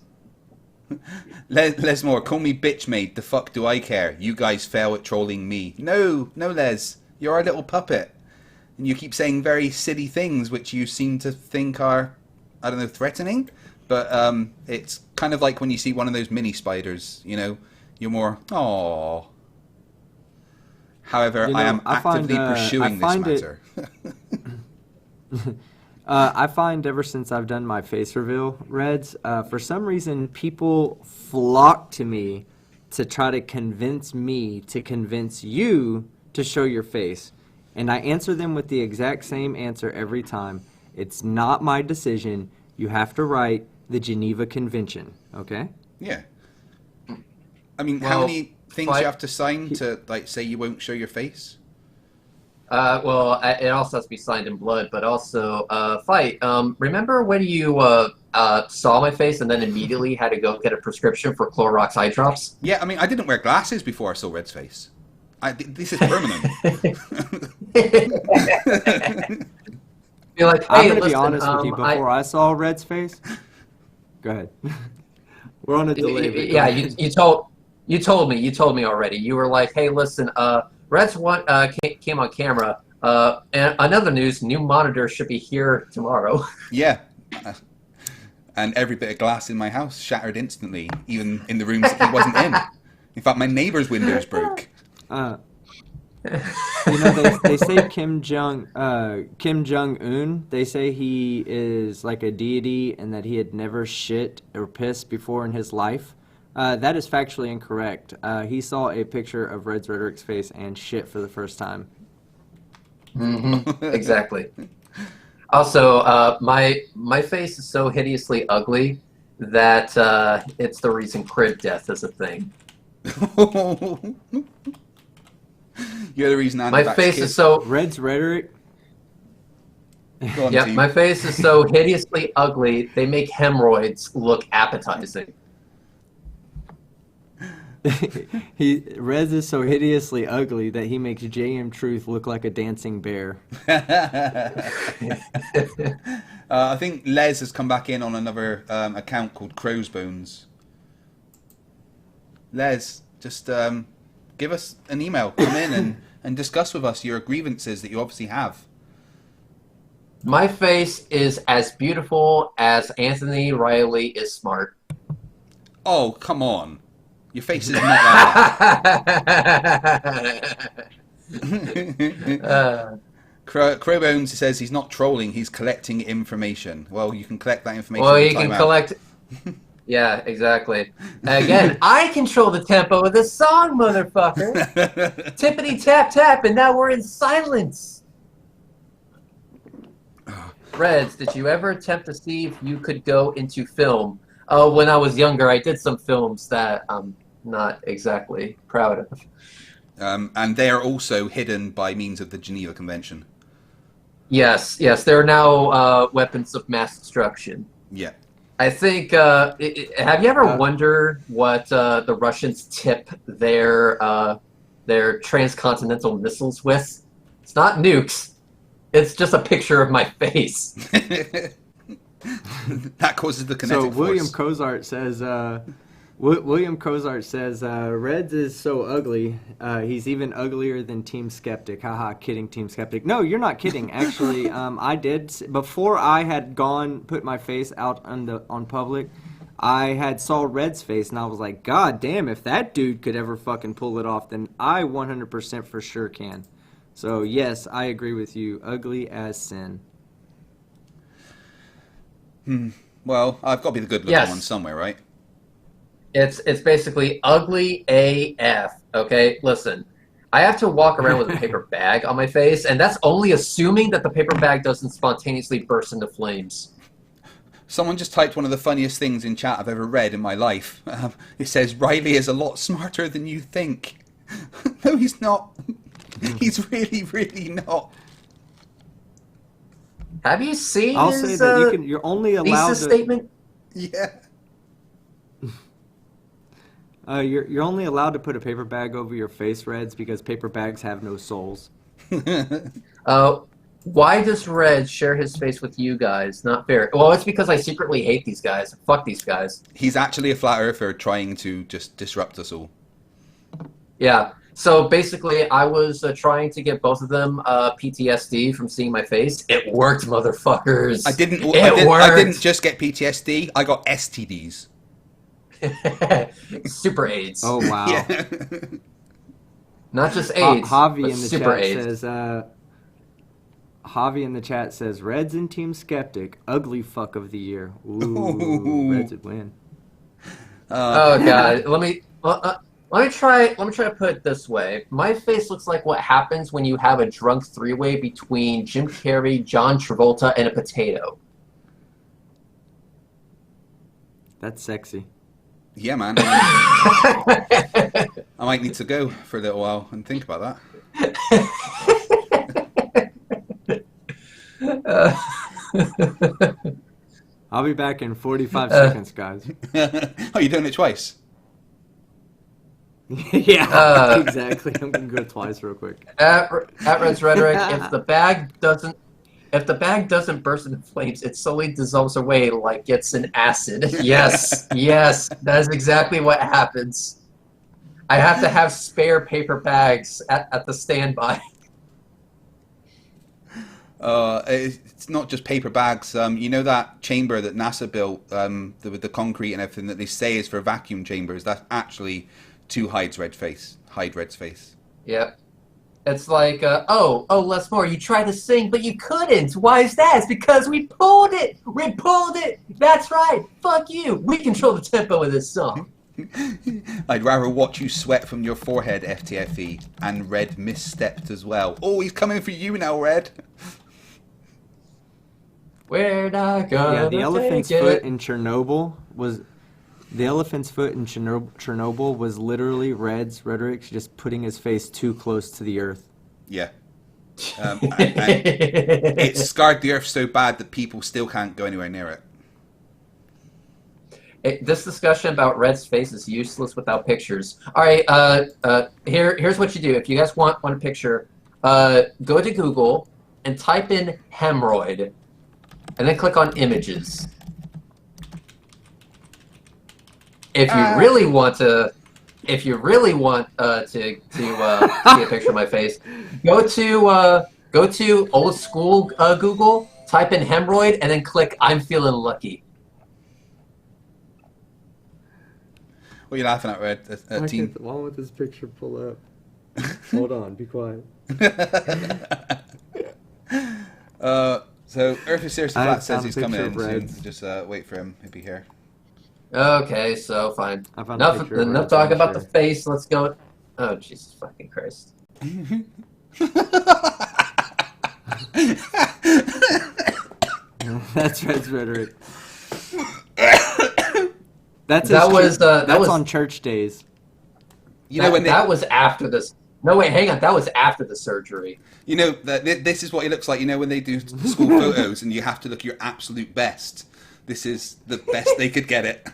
Les Moore, call me bitch maid. The fuck do I care? You guys fail at trolling me. No, Les. You're our little puppet. And you keep saying very silly things which you seem to think are, I don't know, threatening. But it's kind of like when you see one of those mini spiders, you know, you're more, aww. However, I am actively pursuing this matter. I find ever since I've done my face reveal, Reds, for some reason people flock to me to try to convince me to convince you to show your face. And I answer them with the exact same answer every time. It's not my decision. You have to write the Geneva Convention, okay? Yeah. I mean, how many things you have to sign to, like, say you won't show your face? Well, it also has to be signed in blood, but also, Fight, remember when you saw my face and then immediately had to go get a prescription for Clorox eye drops? Yeah, I mean, I didn't wear glasses before I saw Red's face. This is permanent. You're like, hey, I'm going to listen, be honest with you, before I saw Red's face... Go ahead. We're on a delay. Yeah, you told me already. You were like, hey, listen, Red's came on camera. And another news, new monitor should be here tomorrow. Yeah. And every bit of glass in my house shattered instantly, even in the rooms that he wasn't in. In fact, my neighbor's windows broke. You know, they say Kim Jong-un, they say he is like a deity and that he had never shit or pissed before in his life. That is factually incorrect. He saw a picture of Red's Rhetoric's face and shit for the first time. Mm-hmm. Exactly. Also, my face is so hideously ugly that it's the reason crib death is a thing. You're the reason I'm my face is so Red's Rhetoric. Yeah, my face is so hideously ugly. They make hemorrhoids look appetizing. Rez is so hideously ugly that he makes JM Truth look like a dancing bear. I think Les has come back in on another account called Crow's Bones. Les, just give us an email. Come in and discuss with us your grievances that you obviously have. My face is as beautiful as Anthony Riley is smart. Oh, come on. Your face is not that. Crowbones says he's not trolling, he's collecting information. Well, you can collect that information. Well, you can collect... Yeah, exactly. Again, I control the tempo of the song, motherfucker. Tippity tap tap, and now we're in silence. Reds, did you ever attempt to see if you could go into film? When I was younger, I did some films that I'm not exactly proud of. And they are also hidden by means of the Geneva Convention. Yes, they're now weapons of mass destruction. Yeah. I think, have you ever wondered what the Russians tip their transcontinental missiles with? It's not nukes. It's just a picture of my face. That causes the kinetic force. So William force. Cozart says, Reds is so ugly. He's even uglier than Team Skeptic. Haha, kidding, Team Skeptic. No, you're not kidding. Actually, I did before I had put my face out on public. I had saw Red's face, and I was like, God damn, if that dude could ever fucking pull it off, then I 100% for sure can. So, yes, I agree with you. Ugly as sin. Well, I've got to be the good-looking Yes. one somewhere, right? It's basically ugly AF. Okay, listen. I have to walk around with a paper bag on my face, and that's only assuming that the paper bag doesn't spontaneously burst into flames. Someone just typed one of the funniest things in chat I've ever read in my life. It says, Riley is a lot smarter than you think. No, he's not. He's really, really not. Have you seen I'll his say that you're only allowed thesis to... statement? Yeah. You're only allowed to put a paper bag over your face, Reds, because paper bags have no souls. Why does Red share his face with you guys? Not fair. Well, it's because I secretly hate these guys. Fuck these guys. He's actually a flat earther trying to just disrupt us all. Yeah. So basically, I was trying to get both of them PTSD from seeing my face. It worked, motherfuckers. I didn't just get PTSD. I got STDs. Super AIDS. Oh, wow. Yeah. Not just AIDS, Javi but in the super chat AIDS. says, Javi in the chat says, Reds and Team Skeptic, ugly fuck of the year. Ooh, Reds would win. Oh god, let me try to put it this way. My face looks like what happens when you have a drunk three-way between Jim Carrey, John Travolta, and a potato. That's sexy. Yeah, man. I might need to go for a little while and think about that. I'll be back in 45 seconds, guys. Oh, you're doing it twice? Yeah, exactly. I'm going to go twice real quick. At Red's Rhetoric, if the bag doesn't burst into flames, it slowly dissolves away like it's an acid. Yes, yes, that is exactly what happens. I have to have spare paper bags at the standby. It's not just paper bags. You know that chamber that NASA built with the concrete and everything that they say is for vacuum chambers? That's actually to hide Red's face. Yep. It's like, oh, Les Moore, you tried to sing, but you couldn't. Why is that? It's because we pulled it. We pulled it. That's right. Fuck you. We control the tempo of this song. I'd rather watch you sweat from your forehead, FTFE, and Red misstepped as well. Oh, he's coming for you now, Red. We're not gonna Yeah, the elephant's take foot it. in Chernobyl was... The elephant's foot in Chernobyl was literally Red's Rhetoric just putting his face too close to the earth. Yeah. And it scarred the earth so bad that people still can't go anywhere near it. This discussion about Red's face is useless without pictures. All right, here's what you do. If you guys want a picture, go to Google and type in hemorrhoid, and then click on images. If you really want to see a picture of my face, go to old school Google, type in hemorrhoid, and then click I'm feeling lucky. What are you laughing at, Red? Team? Why won't this picture pull up? Hold on, be quiet. So Earth is seriously I flat have says found he's a coming picture in of soon. Reds. Just wait for him. He'll be here. Okay, so fine. I found a picture of Enough Reds, talk I'm about the sure. face. Let's go. Oh Jesus fucking Christ! That's Red's Rhetoric. That's That was on church days. You know when that was after this. No wait, hang on. That was after the surgery. you know this is what he looks like. You know when they do school photos and you have to look your absolute best. This is the best they could get it.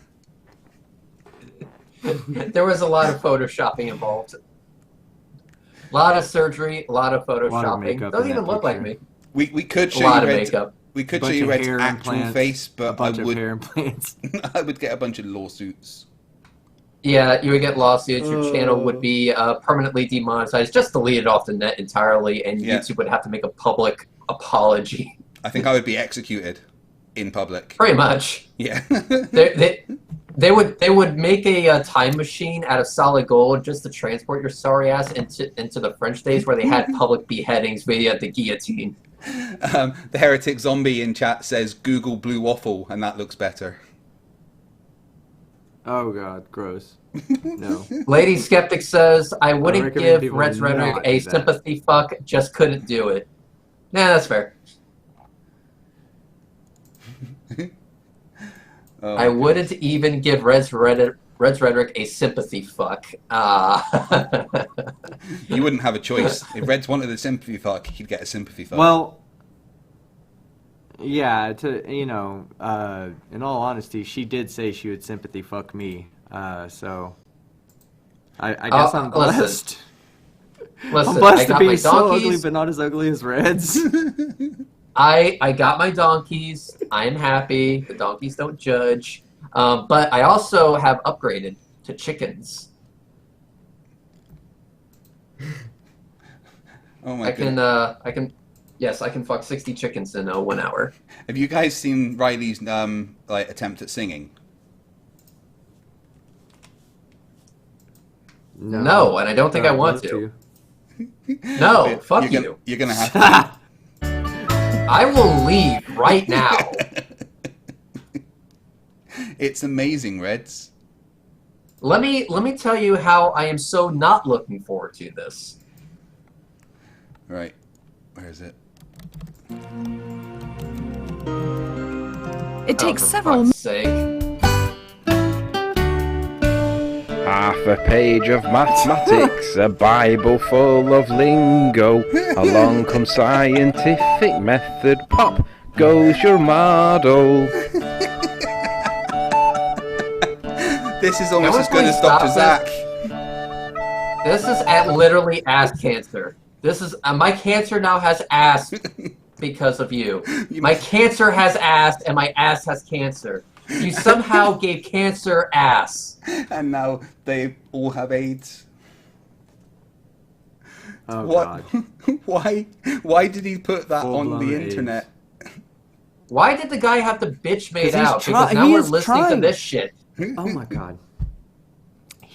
There was a lot of photoshopping involved. A lot of surgery, a lot of photoshopping. makeup Doesn't in even that look like picture. me. We could A show lot you of Red's, makeup. we could show Bunch you of Red's hair actual implants, face, a but I bunch of would hair implants. I would get a bunch of lawsuits. Yeah, you would get lawsuits. Your channel would be permanently demonetized. Just delete it off the net entirely, and Yeah. YouTube would have to make a public apology. I think I would be executed. in public. Pretty much. Yeah. They would make a time machine out of solid gold just to transport your sorry ass into the French days where they had public beheadings via the guillotine. The heretic zombie in chat says Google blue waffle, and that looks better. Oh god, gross. No. Lady Skeptic says, I wouldn't recommend give people Red's Rhetoric not a do that. sympathy fuck, just couldn't do it. Nah, that's fair. I wouldn't even give Red's Rhetoric a sympathy fuck. You wouldn't have a choice. If Reds wanted a sympathy fuck, he'd get a sympathy fuck. Well, yeah, in all honesty, she did say she would sympathy fuck me. So I guess I'm blessed. Listen, I'm blessed I to got be my so ugly, donkeys. but not as ugly as Reds. I got my donkeys. I am happy. The donkeys don't judge. But I also have upgraded to chickens. Oh my god. I can fuck 60 chickens in 1 hour. Have you guys seen Riley's attempt at singing? No, and I don't think I want to. No, fuck you. You're gonna have to. I will leave right now. It's amazing, Reds. Let me tell you how I am so not looking forward to this. Right. Where is it? It takes for several fuck's sake. Half a page of mathematics, a Bible full of lingo. Along comes scientific method, pop goes your model. This is almost as good please as Dr. stop Zach. This is at literally ass cancer. This is my cancer now has ass because of you. My cancer has ass, and my ass has cancer. You somehow gave cancer ass. And now they all have AIDS. Oh What? god. Why did he put that on Full-blown the AIDS. internet? Why did the guy have the bitch made 'Cause he's out? Because he now we're is listening trying. to this shit. Oh my god.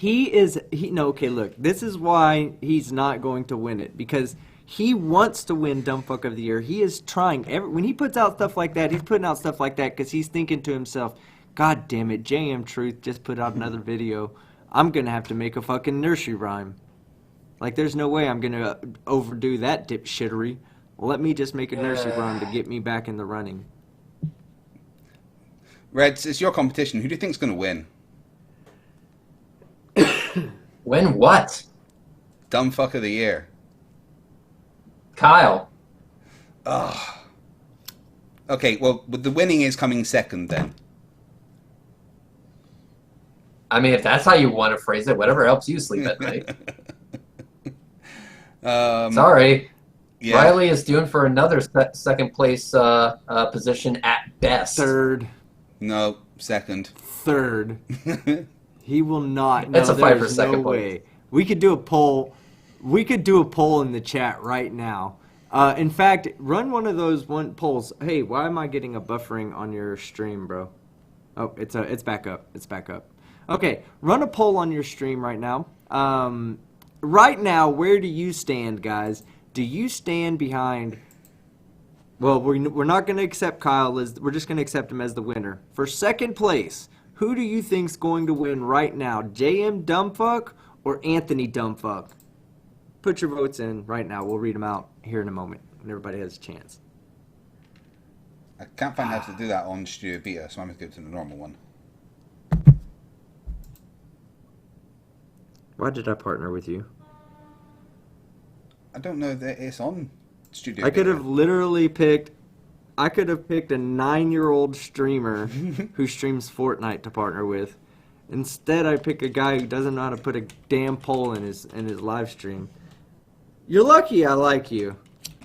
Okay, look, this is why he's not going to win it, because he wants to win Dumb Fuck of the Year. He is trying. When he puts out stuff like that, he's putting out stuff like that because he's thinking to himself, God damn it, JM Truth just put out another video. I'm going to have to make a fucking nursery rhyme. Like, there's no way I'm going to overdo that dipshittery. Well, let me just make a nursery rhyme to get me back in the running. Reds, it's your competition. Who do you think's going to win? Win what? Dumb fuck of the year. Kyle. Ugh. Okay, well, the winning is coming second then. I mean, if that's how you want to phrase it, whatever helps you sleep at night. Sorry. Yeah. Riley is due for another second place position at best. Third. No, second. Third. He will not. It's No, a fight for there's second no place. way. We could do a poll. We could do a poll in the chat right now. In fact, run one of those polls. Hey, why am I getting a buffering on your stream, bro? Oh, it's back up. It's back up. Okay, run a poll on your stream right now. Right now, where do you stand, guys? Do you stand behind? Well, we're not going to accept Kyle as. We're just going to accept him as the winner for second place. Who do you think's going to win right now? JM Dumbfuck or Anthony Dumbfuck? Put your votes in right now. We'll read them out here in a moment when everybody has a chance. I can't find how to do that on Studio Beta, so I'm going to go to the normal one. Why did I partner with you? I don't know that it's on Studio I Beta. could have literally picked. I could have picked a 9-year-old streamer who streams Fortnite to partner with. Instead, I pick a guy who doesn't know how to put a damn poll in his live stream. You're lucky I like you,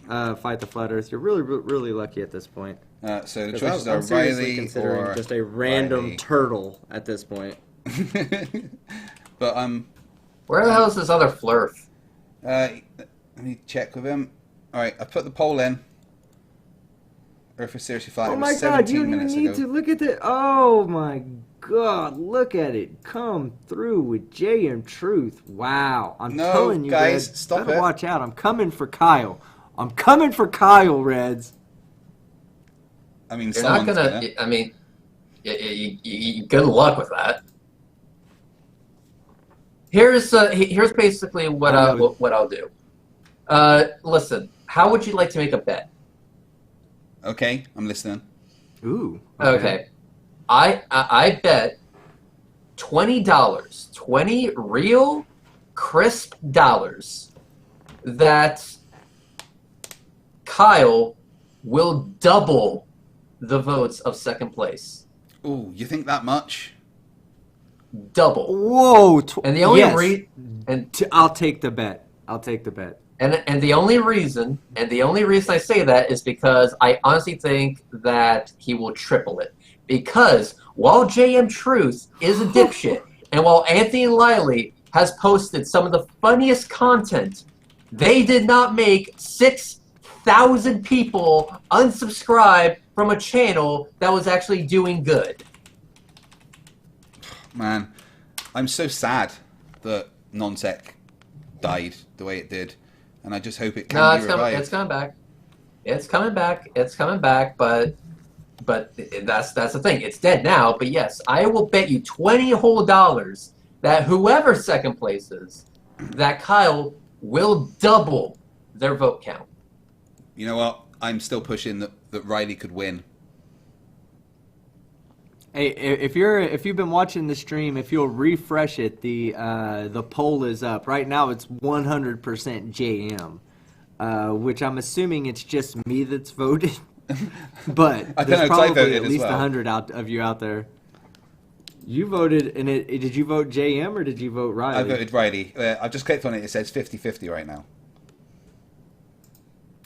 Fight the Flat Earth. You're really, really lucky at this point. So the 'Cause choices I'm are seriously Riley considering or just a random Riley. turtle at this point. But Where the hell is this other Flerf? let me check with him. All right, I put the poll in. Earth is seriously flat. Oh It my was god, 17 you don't even minutes need ago. to look at it. Oh my god, look at it. Come through with JM Truth. Wow. I'm No, telling you, guys, Reds, stop better it. watch out. I'm coming for Kyle. I'm coming for Kyle, Reds. I mean, You're not someone's gonna. I mean, good luck with that. Here's basically what I know. what I'll do. Listen, how would you like to make a bet? Okay, I'm listening. Ooh. Okay, I bet $20, 20 real crisp dollars, that Kyle will double the votes of second place. Ooh, you think that much? Double. Whoa. And the only yes. I'll take the bet. I'll take the bet. And the only reason I say that is because I honestly think that he will triple it. Because while JM Truth is a dipshit, and while Anthony Liley has posted some of the funniest content, they did not make 6,000 people unsubscribe from a channel that was actually doing good. Man, I'm so sad that Nonsec died the way it did, and I just hope it can be revived. It's coming back. It's coming back. It's coming back. But that's the thing. It's dead now. But yes, I will bet you $20 whole that whoever second place is, that Kyle will double their vote count. You know what? I'm still pushing that Riley could win. Hey, if you've been watching the stream, if you'll refresh it, the poll is up. Right now it's 100% JM, which I'm assuming it's just me that's voted. But I don't there's know, 'cause I probably voted at as least well. 100 of you out there. You voted, and did you vote JM or did you vote Riley? I voted Riley. I've just clicked on it. It says 50-50 right now.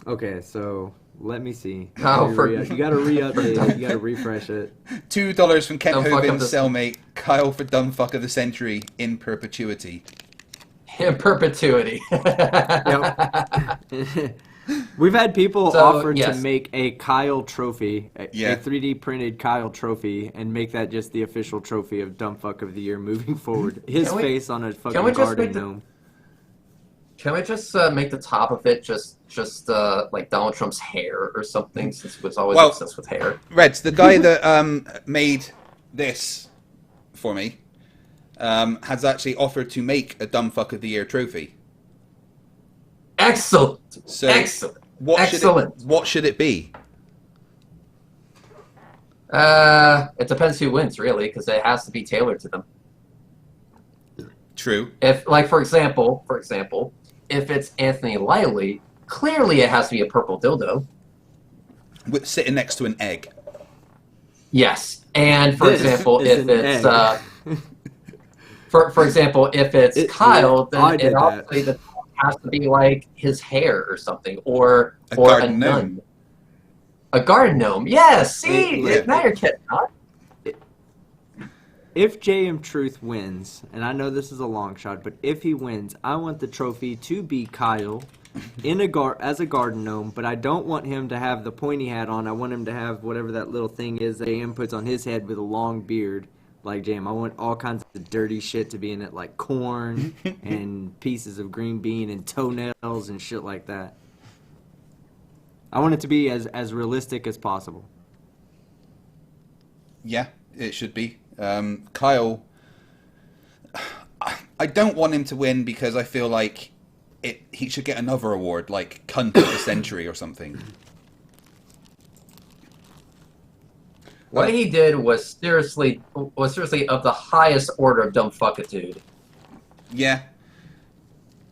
Okay, so let me see. Oh, You gotta re-update it. You gotta refresh it. $2 from Kent Dumb fuck Hovind, of the- cellmate. Kyle for dumb fuck of the century in perpetuity. In perpetuity. Yep. We've had people So, offer to yes. make a Kyle trophy, Yeah. a 3D printed Kyle trophy, and make that just the official trophy of Dumb Fuck of the Year moving forward. His Can we- face on a can we fucking just garden make the- gnome. Can we just make the top of it just like Donald Trump's hair or something, since he was always Well- obsessed with hair? Reds, the guy that made this for me has actually offered to make a dumb fuck of the year trophy. Excellent. So Excellent. what Excellent. what should it be? It depends who wins, really, because it has to be tailored to them. True. If, like, for example, if it's Anthony Liley, clearly it has to be a purple dildo. With sitting next to an egg. Yes. And for This example, is if an it's egg. for example, if it's Kyle, I then did it obviously has to be like his hair or something, or A a garden nun. gnome. A garden gnome. Yeah, see, Yeah. now you're kidding, huh? If JM Truth wins, and I know this is a long shot, but if he wins, I want the trophy to be Kyle as a garden gnome, but I don't want him to have the pointy hat on. I want him to have whatever that little thing is that JM puts on his head with a long beard like JM. I want all kinds of dirty shit to be in it, like corn and pieces of green bean and toenails and shit like that. I want it to be as realistic as possible. Yeah, it should be. Kyle, I don't want him to win because I feel like he should get another award, like Cunt of the Century or something. What he did was seriously of the highest order of dumb fuckitude. Yeah.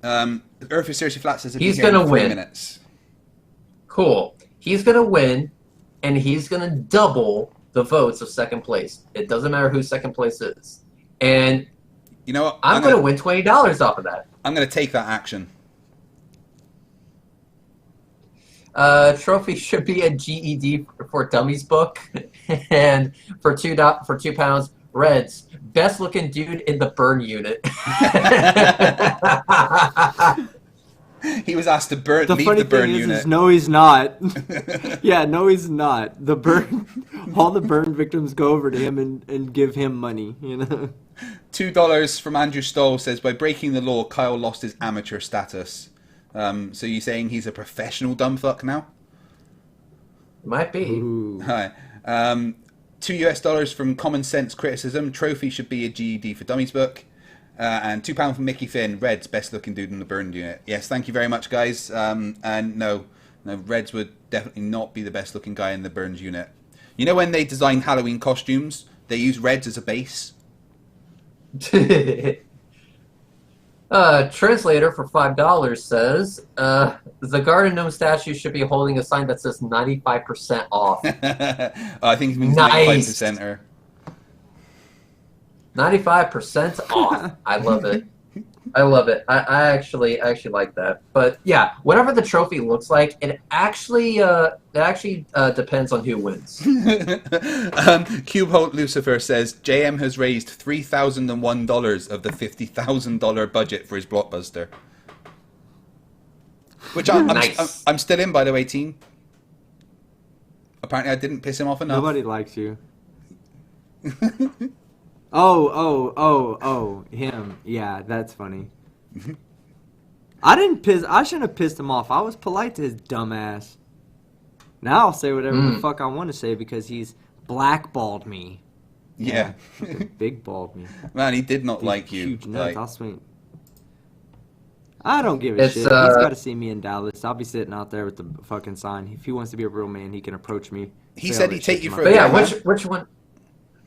Earth is seriously flat says He's here in gonna 3 win. minutes. Cool. He's gonna win, and he's gonna double the votes of second place. It doesn't matter who second place is. And You know what? I'm gonna win $20 off of that. I'm gonna take that action. Trophy should be a GED for Dummies book, and for £2, Reds, best looking dude in the burn unit. He was asked to leave funny the burn thing unit. is no, he's not. Yeah, no, he's not. All the burn victims go over to him and give him money, you know? $2 from Andrew Stoll says, by breaking the law, Kyle lost his amateur status. So you're saying he's a professional dumbfuck now? Might be. Ooh. Hi. $2 from Common Sense Criticism. Trophy should be a GED for Dummies book. And £2 from Mickey Finn. Red's best looking dude in the burned unit. Yes, thank you very much, guys. And no, Reds would definitely not be the best looking guy in the burned unit. You know when they design Halloween costumes, they use Reds as a base? Translator for $5 says, the garden gnome statue should be holding a sign that says 95% off. I think it means Nice. 95%er. 95% off. I love it. I love it. I actually like that. But yeah, whatever the trophy looks like, it actually depends on who wins. Cube Holt Lucifer says JM has raised $3,001 of the $50,000 budget for his blockbuster. Which Nice. I'm still in, by the way, team. Apparently, I didn't piss him off enough. Nobody likes you. Oh, him. Yeah, that's funny. I shouldn't have pissed him off. I was polite to his dumb ass. Now I'll say whatever the fuck I want to say because he's blackballed me. Yeah. Big balled me. Man, he did not like you. Huge nuts. Like, I'll swing. I don't give a shit. He's got to see me in Dallas. I'll be sitting out there with the fucking sign. If he wants to be a real man, he can approach me. he said he'd take you for a But yeah, beer, which one?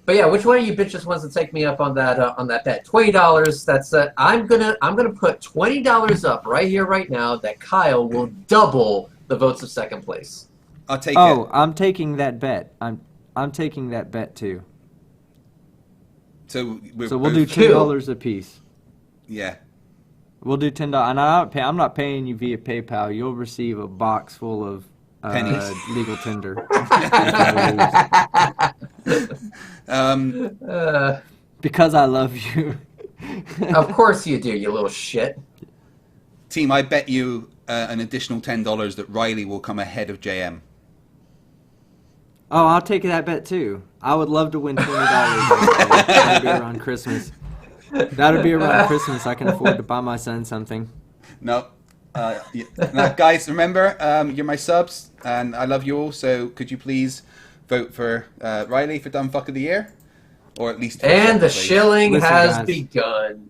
But yeah, which one of you bitches wants to take me up on that bet? $20. That's I'm gonna put $20 up right here, right now. That Kyle will double the votes of second place. I'll take Oh, it. I'm taking that bet. I'm taking that bet too. So we'll do both- $10 a piece. Yeah. We'll do $10, and I'm not paying you via PayPal. You'll receive a box full of Pennies. legal tender. Because I love you. Of course you do, you little shit. Team, I bet you an additional $10 that Riley will come ahead of JM. Oh, I'll take that bet too. I would love to win $20. That'd be around Christmas. That'd be around Christmas. I can afford to buy my son something. No. Yeah. Now, guys, remember, you're my subs, and I love you all, so could you please vote for Riley for Dumb Fuck of the Year? Or at least... And the place. shilling Listen, has guys. begun.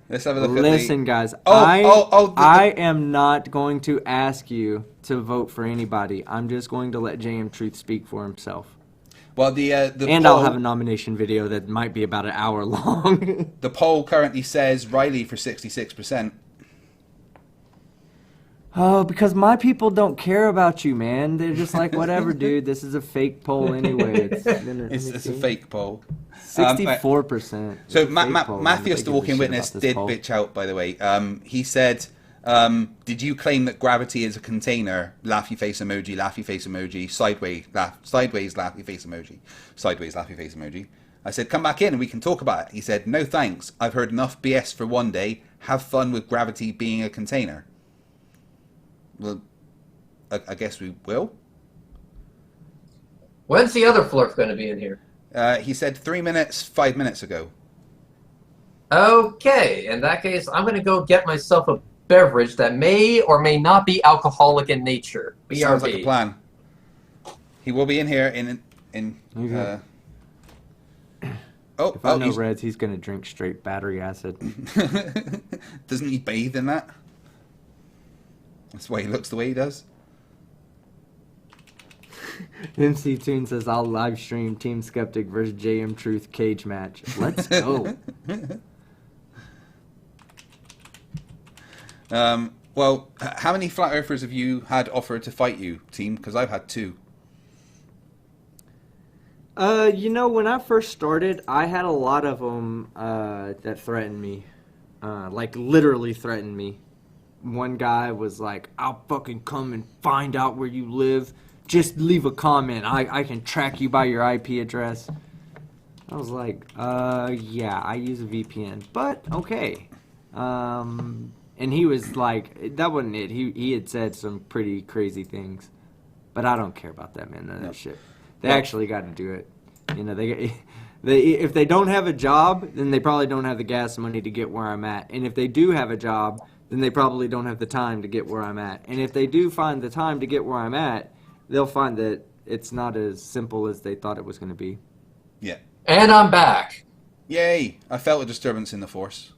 Let's have a look Listen, guys, Oh, I am not going to ask you to vote for anybody. I'm just going to let JM Truth speak for himself. Well, the And poll, I'll have a nomination video that might be about an hour long. the poll currently says Riley for 66%. Oh, because my people don't care about you, man. They're just like, whatever, dude. This is a fake poll anyway. It's It's a fake poll. 64%. So It's a fake poll. Matthews, Nobody the gives a walking shit witness, about this did poll. bitch out, by the way. He said, did you claim that gravity is a container? Laughy face emoji, laughy face emoji, sideways laughy face emoji, sideways laughy face emoji. I said, come back in and we can talk about it. He said, no thanks. I've heard enough BS for one day. Have fun with gravity being a container. Well, I guess we will. When's the other Flerf going to be in here? He said 3 minutes, 5 minutes ago. Okay, in that case, I'm going to go get myself a beverage that may or may not be alcoholic in nature. BRB. Sounds like a plan. He will be in here in Okay. Oh, If I know he's- Reds, he's going to drink straight battery acid. Doesn't he bathe in that? That's why he looks the way he does. MC Toon says, I'll live stream Team Skeptic versus JM Truth cage match. Let's go. Well, how many flat earthers have you had offered to fight you, team? Because I've had 2. When I first started, I had a lot of them that threatened me. Like, literally threatened me. One guy was like, I'll fucking come and find out where you live. Just leave a comment. I can track you by your IP address. I was like, yeah, I use a VPN. But, okay. And And he was like, that wasn't it. He had said some pretty crazy things. But I don't care about that, man. None of that shit. They actually got to do it. You know, they if they don't have a job, then they probably don't have the gas money to get where I'm at. And if they do have a job, then they probably don't have the time to get where I'm at. And if they do find the time to get where I'm at, they'll find that it's not as simple as they thought it was going to be. Yeah. And I'm back. Yay! I felt a disturbance in the force.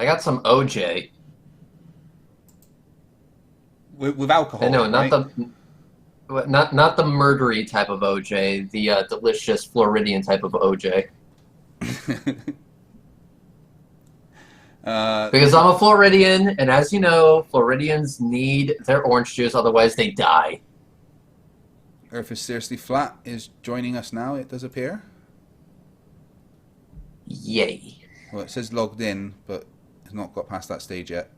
I got some OJ. With alcohol, No, right? not the murdery type of OJ, the delicious Floridian type of OJ. Because I'm a Floridian, and as you know, Floridians need their orange juice, otherwise they die. Earth is seriously flat is joining us now, it does appear. Yay. Well, it says logged in, but it's not got past that stage yet.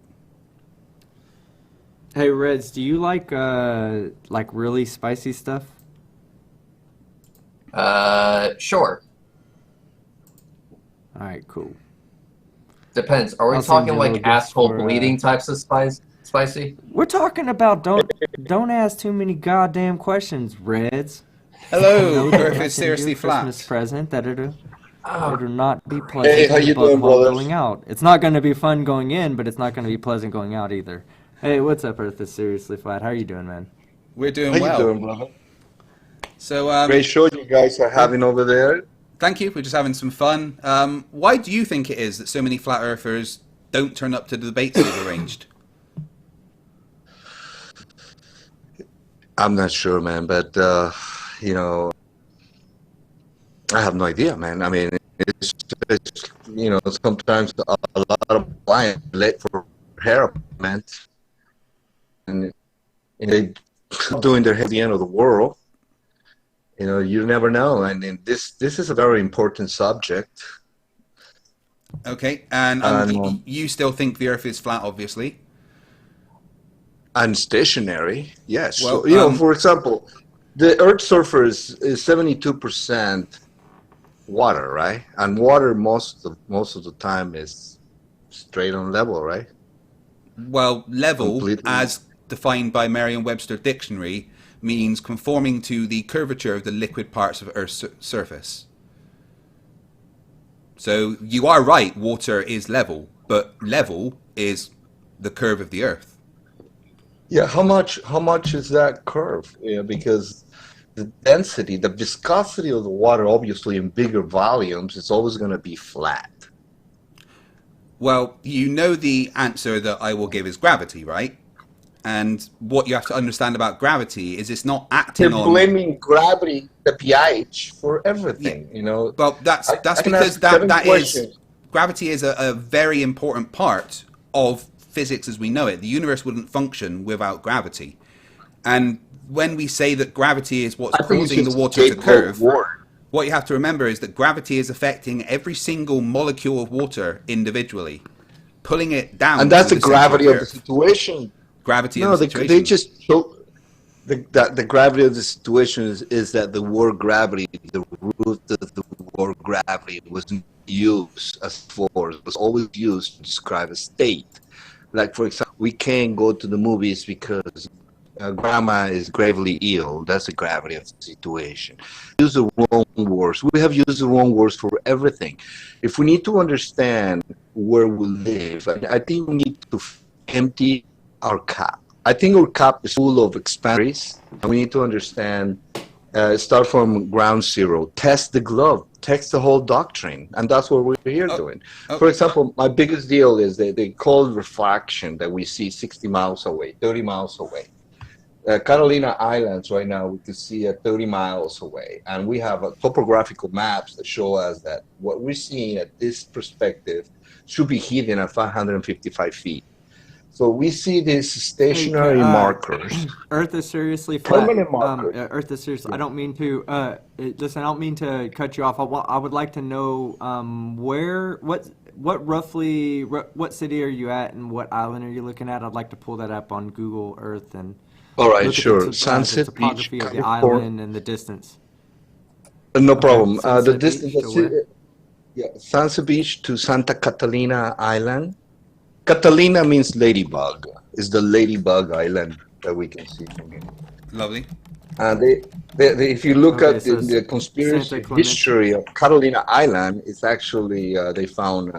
Hey, Reds, do you like really spicy stuff? Sure. All right, cool. Depends. Are we I'll send talking you a little like gifts asshole for, bleeding types of spicy? We're talking about don't ask too many goddamn questions, Reds. Hello, Know that Earth I is send you seriously a Christmas flat. present that it'll Oh, not be pleasant Hey, how you but doing, while brother? going out. It's not going to be fun going in, but it's not going to be pleasant going out either. Hey, what's up, Earth is seriously flat? How are you doing, man? We're doing How well. you doing, brother? So, Great show you guys are having over there. thank you. We're just having some fun. Why do you think it is that so many flat earthers don't turn up to the debates they've arranged? I'm not sure, man, but you know, I have no idea, man. I mean, it's you know, sometimes a lot of clients late for hair appointments, and they doing their hair at the end of the world. You know, you never know, and this is a very important subject. Okay, and you still think the Earth is flat, obviously. And stationary, yes. Well, So, you know, for example, the Earth's surface is 72% water, right? And water most of the time is straight on level, right? Well, level, Completely. as defined by Merriam-Webster Dictionary, means conforming to the curvature of the liquid parts of Earth's surface. So you are right, water is level, but level is the curve of the Earth. Yeah, how much is that curve? Yeah, because the density, the viscosity of the water, obviously in bigger volumes, is always going to be flat. Well, you know the answer that I will give is gravity, right? And what you have to understand about gravity is it's not acting They're on... blaming gravity, the pH, for everything. You know. Well, that's I can because ask 7 that is... questions. Gravity is a very important part of physics as we know it. The universe wouldn't function without gravity. And when we say that gravity is what's I think it's causing the just water to J. curve, Ward. what you have to remember is that gravity is affecting every single molecule of water individually, pulling it down. And that's to the center gravity of the Earth. situation. Gravity No, of the they situation. just show the gravity of the situation is that the word gravity, the root of the word gravity, wasn't used as force. It was always used to describe a state. Like, for example, we can't go to the movies because grandma is gravely ill. That's the gravity of the situation. Use the wrong words. We have used the wrong words for everything. If we need to understand where we live, I think we need to empty our cup. I think our cup is full of expansions. We need to understand, start from ground zero, test the glove, test the whole doctrine, and that's what we're here doing. For example, my biggest deal is they call refraction that we see 60 miles away, 30 miles away. Catalina Islands right now, we can see at 30 miles away, and we have topographical maps that show us that what we're seeing at this perspective should be hidden at 555 feet. So we see these stationary markers. Earth is seriously flat. Permanent markers. Earth is seriously. I don't mean to. Listen, I don't mean to cut you off. I would like to know what roughly what city are you at and what island are you looking at? I'd like to pull that up on Google Earth and. All right, look at sure. the Sunset Beach, topography of the California. island and the distance. No problem. The Sunset distance, Beach to where? Sunset Beach to Santa Catalina Island Catalina means ladybug. It's the ladybug island that we can see from here. Lovely. If you look Okay, at so the conspiracy Santa Clemente. history of Catalina Island, it's actually they found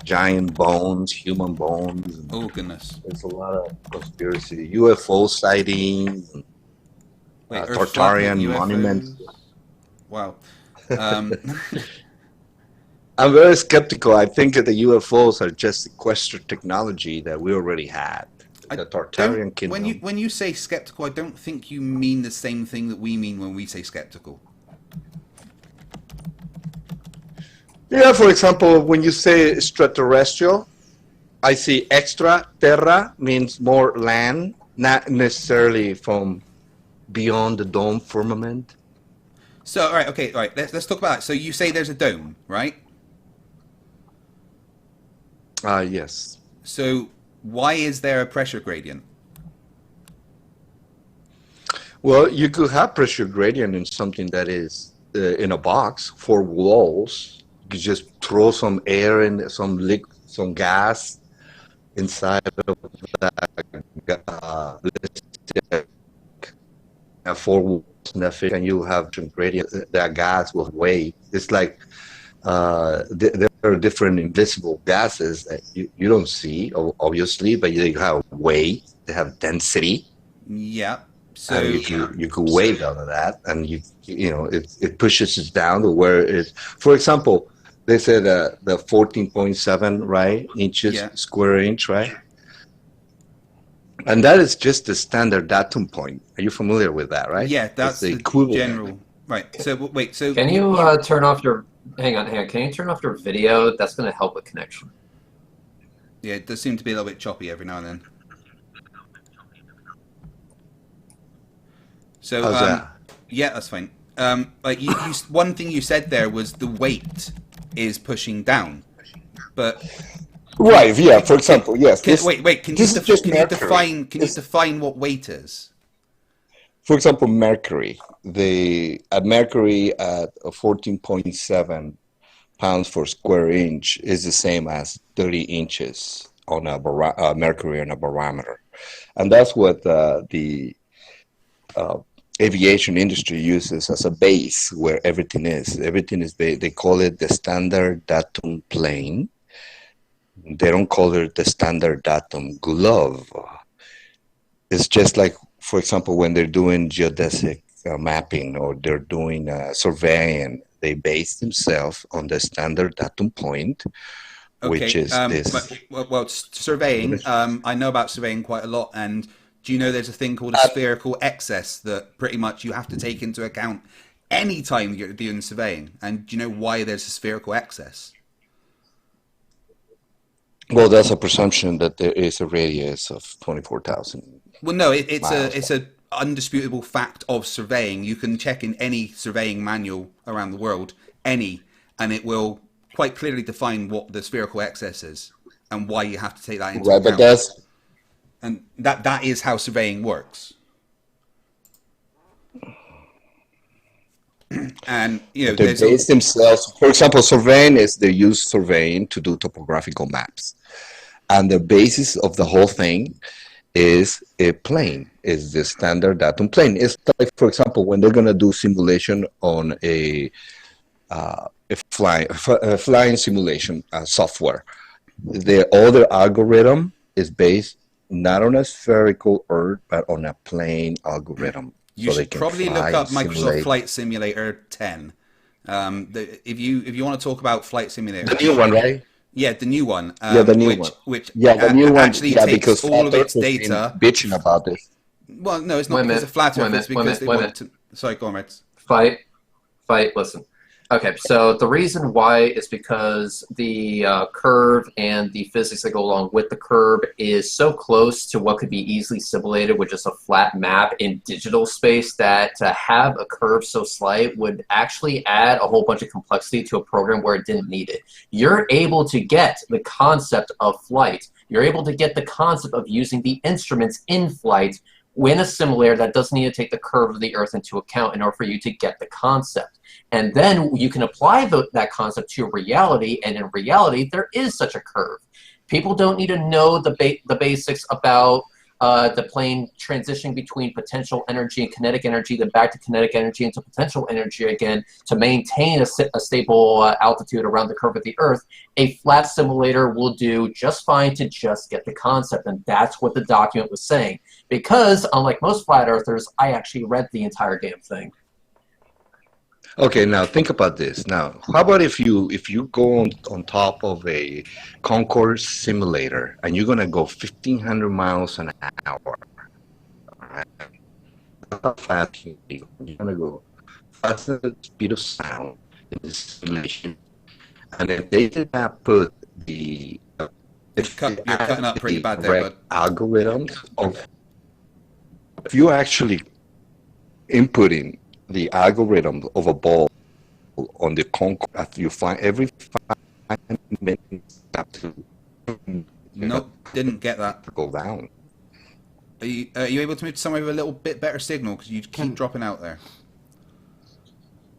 giant bones, human bones. Oh goodness. There's a lot of conspiracy, UFO sightings, Wait, Earth flat with Tartarian UFOs? monuments. Wow. I'm very skeptical. I think that the UFOs are just sequestered technology that we already had. The Tartarian kingdom. When you say skeptical, I don't think you mean the same thing that we mean when we say skeptical. Yeah, for example, when you say extraterrestrial, I see extra, terra means more land, not necessarily from beyond the dome firmament. So, all right, okay, all right. Let's talk about that. So you say there's a dome, right? Yes. So why is there a pressure gradient? Well, you could have pressure gradient in something that is in a box, 4 walls. You just throw some air in, some gas inside of that. Let's say 4 walls, and you have some gradient. That gas will weigh. It's like there are different invisible gases that you don't see, obviously, but they have weight. They have density. Yeah. So and you could weigh out of that, and you know it pushes it down to where it. For example, they said the 14.7 right inches square inch, right, and that is just the standard datum point. Are you familiar with that, right? Yeah, that's the general. Right. So wait. So can you turn off your? Hang on. Can you turn off your video? That's going to help with connection. Yeah, it does seem to be a little bit choppy every now and then. So yeah, that's fine. Like you, one thing you said there was the weight is pushing down, but right. Yeah. For example, yes. Wait. Can you define what weight is? For example, mercury. Mercury at 14.7 pounds per square inch is the same as 30 inches on a mercury on a barometer, and that's what the aviation industry uses as a base where everything is. Everything is they call it the standard datum plane. They don't call it the standard datum glove. It's just like, for example, when they're doing geodesic mapping or they're doing surveying, they base themselves on the standard datum point, which is this. Well, surveying. I know about surveying quite a lot, and do you know there's a thing called a spherical excess that pretty much you have to take into account any time you're doing surveying? And do you know why there's a spherical excess? Well, that's a presumption that there is a radius of 24,000. Well, no, it's a undisputable fact of surveying. You can check in any surveying manual around the world, and it will quite clearly define what the spherical excess is and why you have to take that into account. And that is how surveying works. And they base themselves. For example, surveying they use surveying to do topographical maps, and the basis of the whole thing is a plane. Is the standard datum plane. It's like, for example, when they're gonna do simulation on a flying simulation software, all their algorithm is based not on a spherical Earth, but on a plane algorithm. You should probably look up Microsoft Flight Simulator 10. If you want to talk about Flight Simulator, the new one, right? Yeah, the new one. The new one. The new one actually takes all of its data. Bitching about this. Well, no, it's not because of Flat Earth. It's because they want to. Sorry, go on, Reds. Fight. Listen. Okay, so the reason why is because the curve and the physics that go along with the curve is so close to what could be easily simulated with just a flat map in digital space that to have a curve so slight would actually add a whole bunch of complexity to a program where it didn't need it. You're able to get the concept of flight. You're able to get the concept of using the instruments in flight in a simulator that doesn't need to take the curve of the Earth into account in order for you to get the concept. And then you can apply that concept to reality, and in reality, there is such a curve. People don't need to know the basics about the plane transitioning between potential energy and kinetic energy, then back to kinetic energy into potential energy again to maintain a stable altitude around the curve of the Earth. A flat simulator will do just fine to just get the concept, and that's what the document was saying. Because, unlike most flat earthers, I actually read the entire damn thing. Okay, now think about this. Now, how about if you go on top of a Concorde simulator and you're gonna go 1,500 miles an hour? Right? How fast you go? You're gonna go faster than the speed of sound in this simulation. And if they did not put the You're cutting up pretty bad there, bud. Algorithms of if you actually inputting the algorithm of a ball on the Concorde, after you find every 5 minutes have to Nope, didn't get that. go down. Are you able to move to somewhere with a little bit better signal? Because you keep dropping out there.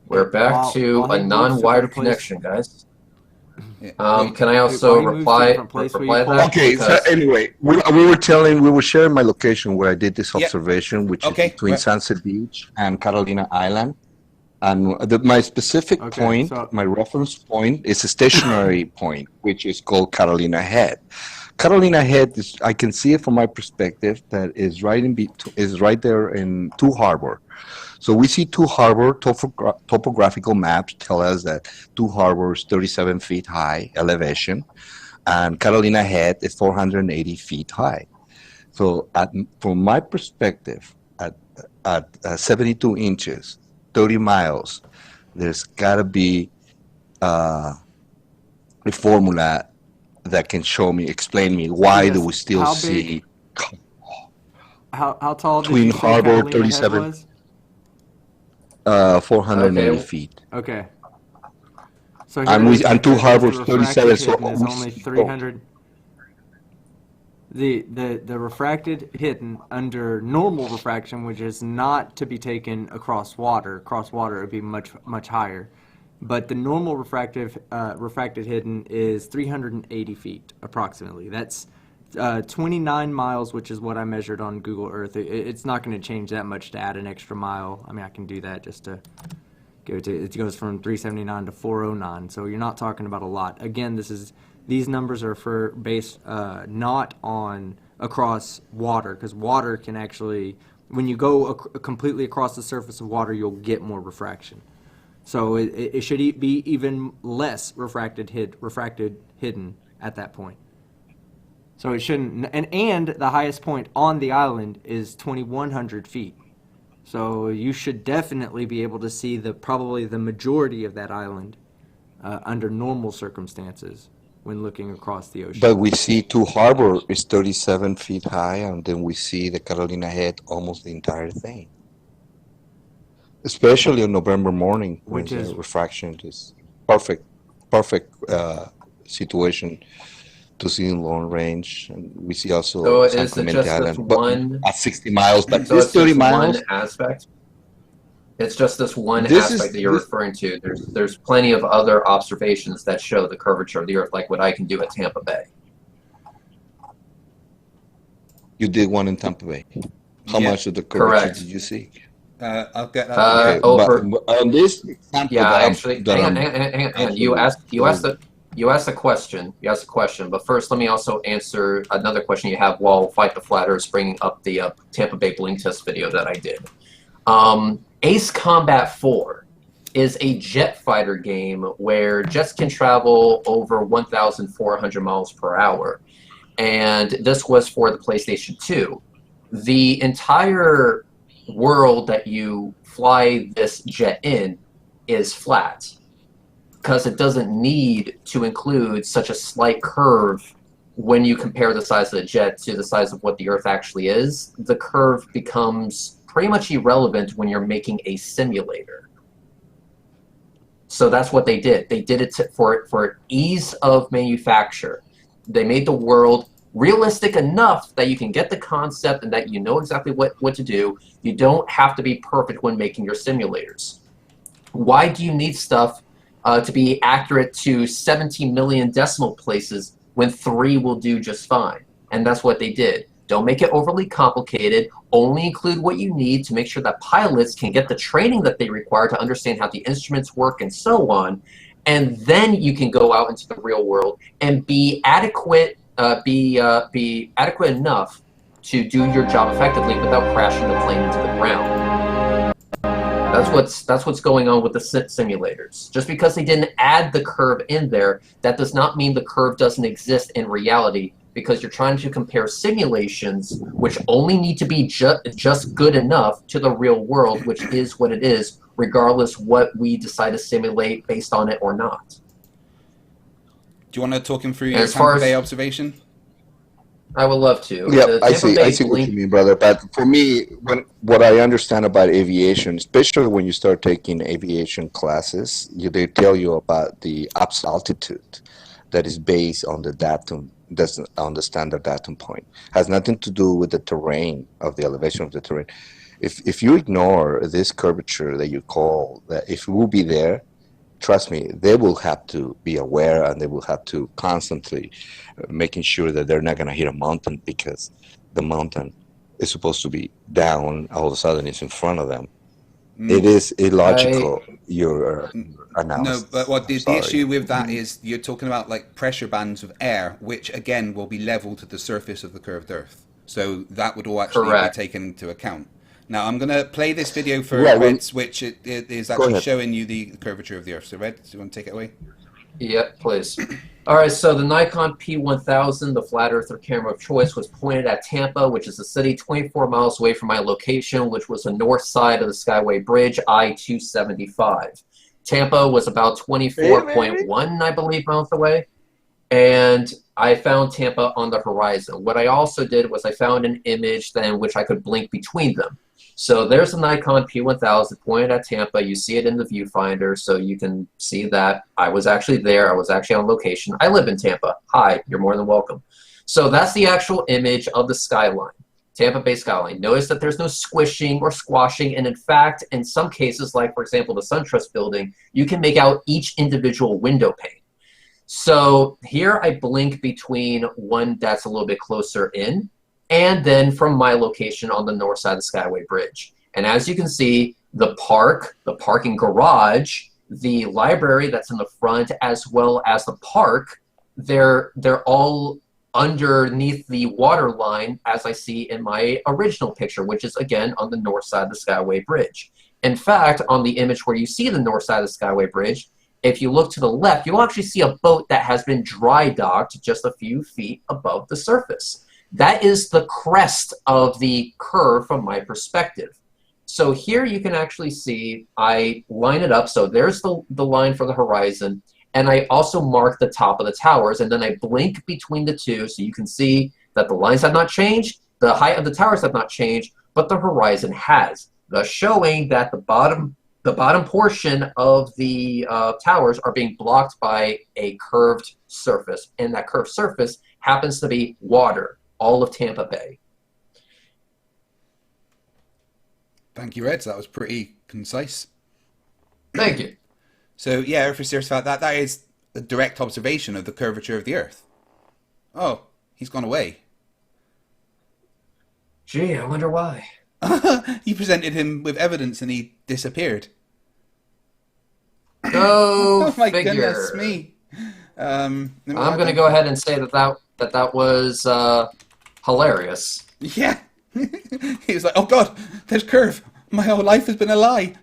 We're back to while a he moves non-wired different place- connection, guys. Yeah. Can I also while he moves to reply different place, will you that? pull- Okay, so Because- anyway, we were sharing my location where I did this observation, which is between Sunset Beach and Carolina Island. And my specific point, my reference point, is a stationary point, which is called Carolina Head. Carolina Head is, I can see it from my perspective, that is right there in Two Harbor. So we see Two Harbor topographical maps tell us that Two Harbor is 37 feet high elevation, and Carolina Head is 480 feet high. So from my perspective, at 72 inches, 30 miles, there's got to be a formula that can explain me why do we still see How tall did Twin you say Harbor Catalina 37 Head was? 480 feet. Okay. So And Two Harbors 37. So is only 300. The refracted hidden under normal refraction, which is not to be taken across water. Across water, it would be much higher. But the normal refracted hidden is 380 feet approximately. That's 29 miles, which is what I measured on Google Earth. It's not going to change that much to add an extra mile. I mean, I can do that just to give it to. It goes from 379 to 409. So you're not talking about a lot. Again, these numbers are for based not on across water, because water can actually, when you go completely across the surface of water, you'll get more refraction. So it should be even less refracted hidden at that point. So it shouldn't, and the highest point on the island is 2,100 feet. So you should definitely be able to see probably the majority of that island under normal circumstances when looking across the ocean. But we see Two Harbor is 37 feet high, and then we see the Carolina Head almost the entire thing. Especially on November morning, when the refraction is perfect situation to see in long range. And we see also so San is it Clemente just Island, this one at 60 miles, but so this 30 miles. One aspect. It's just this one aspect that you're referring to. There's plenty of other observations that show the curvature of the Earth, like what I can do at Tampa Bay. You did one in Tampa Bay. How much of the curvature did you see? I'll get that. Over. But on this example, hang on. You asked a question. You asked a question. But first, let me also answer another question you have while Fight the Flat Earth bringing up the Tampa Bay blink test video that I did. Ace Combat 4 is a jet fighter game where jets can travel over 1,400 miles per hour. And this was for the PlayStation 2. The entire world that you fly this jet in is flat because it doesn't need to include such a slight curve. When you compare the size of the jet to the size of what the Earth actually is, the curve becomes pretty much irrelevant when you're making a simulator. So that's what they did. They did it for ease of manufacture. They made the world realistic enough that you can get the concept and that you know exactly what to do. You don't have to be perfect when making your simulators. Why do you need stuff to be accurate to 17 million decimal places when 3 will do just fine. And that's what they did. Don't make it overly complicated. Only include what you need to make sure that pilots can get the training that they require to understand how the instruments work and so on. And then you can go out into the real world and be adequate, be adequate enough to do your job effectively without crashing the plane into the ground. That's what's going on with the simulators. Just because they didn't add the curve in there, that does not mean the curve doesn't exist in reality, because you're trying to compare simulations which only need to be just good enough to the real world, which is what it is, regardless what we decide to simulate based on it or not. Do you want to talk him through your Tampa Bay observation? I would love to. Yeah, I see what you mean, brother. But for me, what I understand about aviation, especially when you start taking aviation classes, they tell you about the altitude that is based on the datum, that's on the standard datum point. Has nothing to do with the terrain, of the elevation of the terrain. If you ignore this curvature that you call, that if it will be there, trust me, they will have to be aware, and they will have to constantly making sure that they're not going to hit a mountain, because the mountain is supposed to be down, all of a sudden it's in front of them. It is illogical, your analysis. No, but what the issue with that is you're talking about like pressure bands of air, which again will be level to the surface of the curved Earth. So that would all actually be taken into account. Now I'm going to play this video for Reds, which it is actually showing you the curvature of the Earth. So Red, do you want to take it away? Yep, please. All right, so the Nikon P1000, the flat earther camera of choice, was pointed at Tampa, which is a city 24 miles away from my location, which was the north side of the Skyway Bridge, I-275. Tampa was about 24.1, I believe, miles away, and I found Tampa on the horizon. What I also did was I found an image in which I could blink between them. So there's a Nikon P1000 pointed at Tampa. You see it in the viewfinder, so you can see that I was actually there. I was actually on location. I live in Tampa. Hi, you're more than welcome. So that's the actual image of the skyline, Tampa Bay skyline. Notice that there's no squishing or squashing, and in fact, in some cases, like for example the SunTrust building, you can make out each individual window pane. So here I blink between one that's a little bit closer in, and then from my location on the north side of the Skyway Bridge. And as you can see, the park, the parking garage, the library that's in the front, as well as the park, they're all underneath the water line, as I see in my original picture, which is, again, on the north side of the Skyway Bridge. In fact, on the image where you see the north side of the Skyway Bridge, if you look to the left, you'll actually see a boat that has been dry docked just a few feet above the surface. That is the crest of the curve from my perspective. So here you can actually see I line it up. So there's the line for the horizon. And I also mark the top of the towers. And then I blink between the two. So you can see that the lines have not changed. The height of the towers have not changed. But the horizon has. Thus showing that the bottom portion of the towers are being blocked by a curved surface. And that curved surface happens to be water. All of Tampa Bay. Thank you, Reds. That was pretty concise. Thank you. So, yeah, if you're serious about that, that is a direct observation of the curvature of the Earth. Oh, he's gone away. Gee, I wonder why. You presented him with evidence and he disappeared. Go oh my figure. Goodness me. I'm going to go ahead and say that was hilarious. Yeah. He was like, oh God, there's curve. My whole life has been a lie.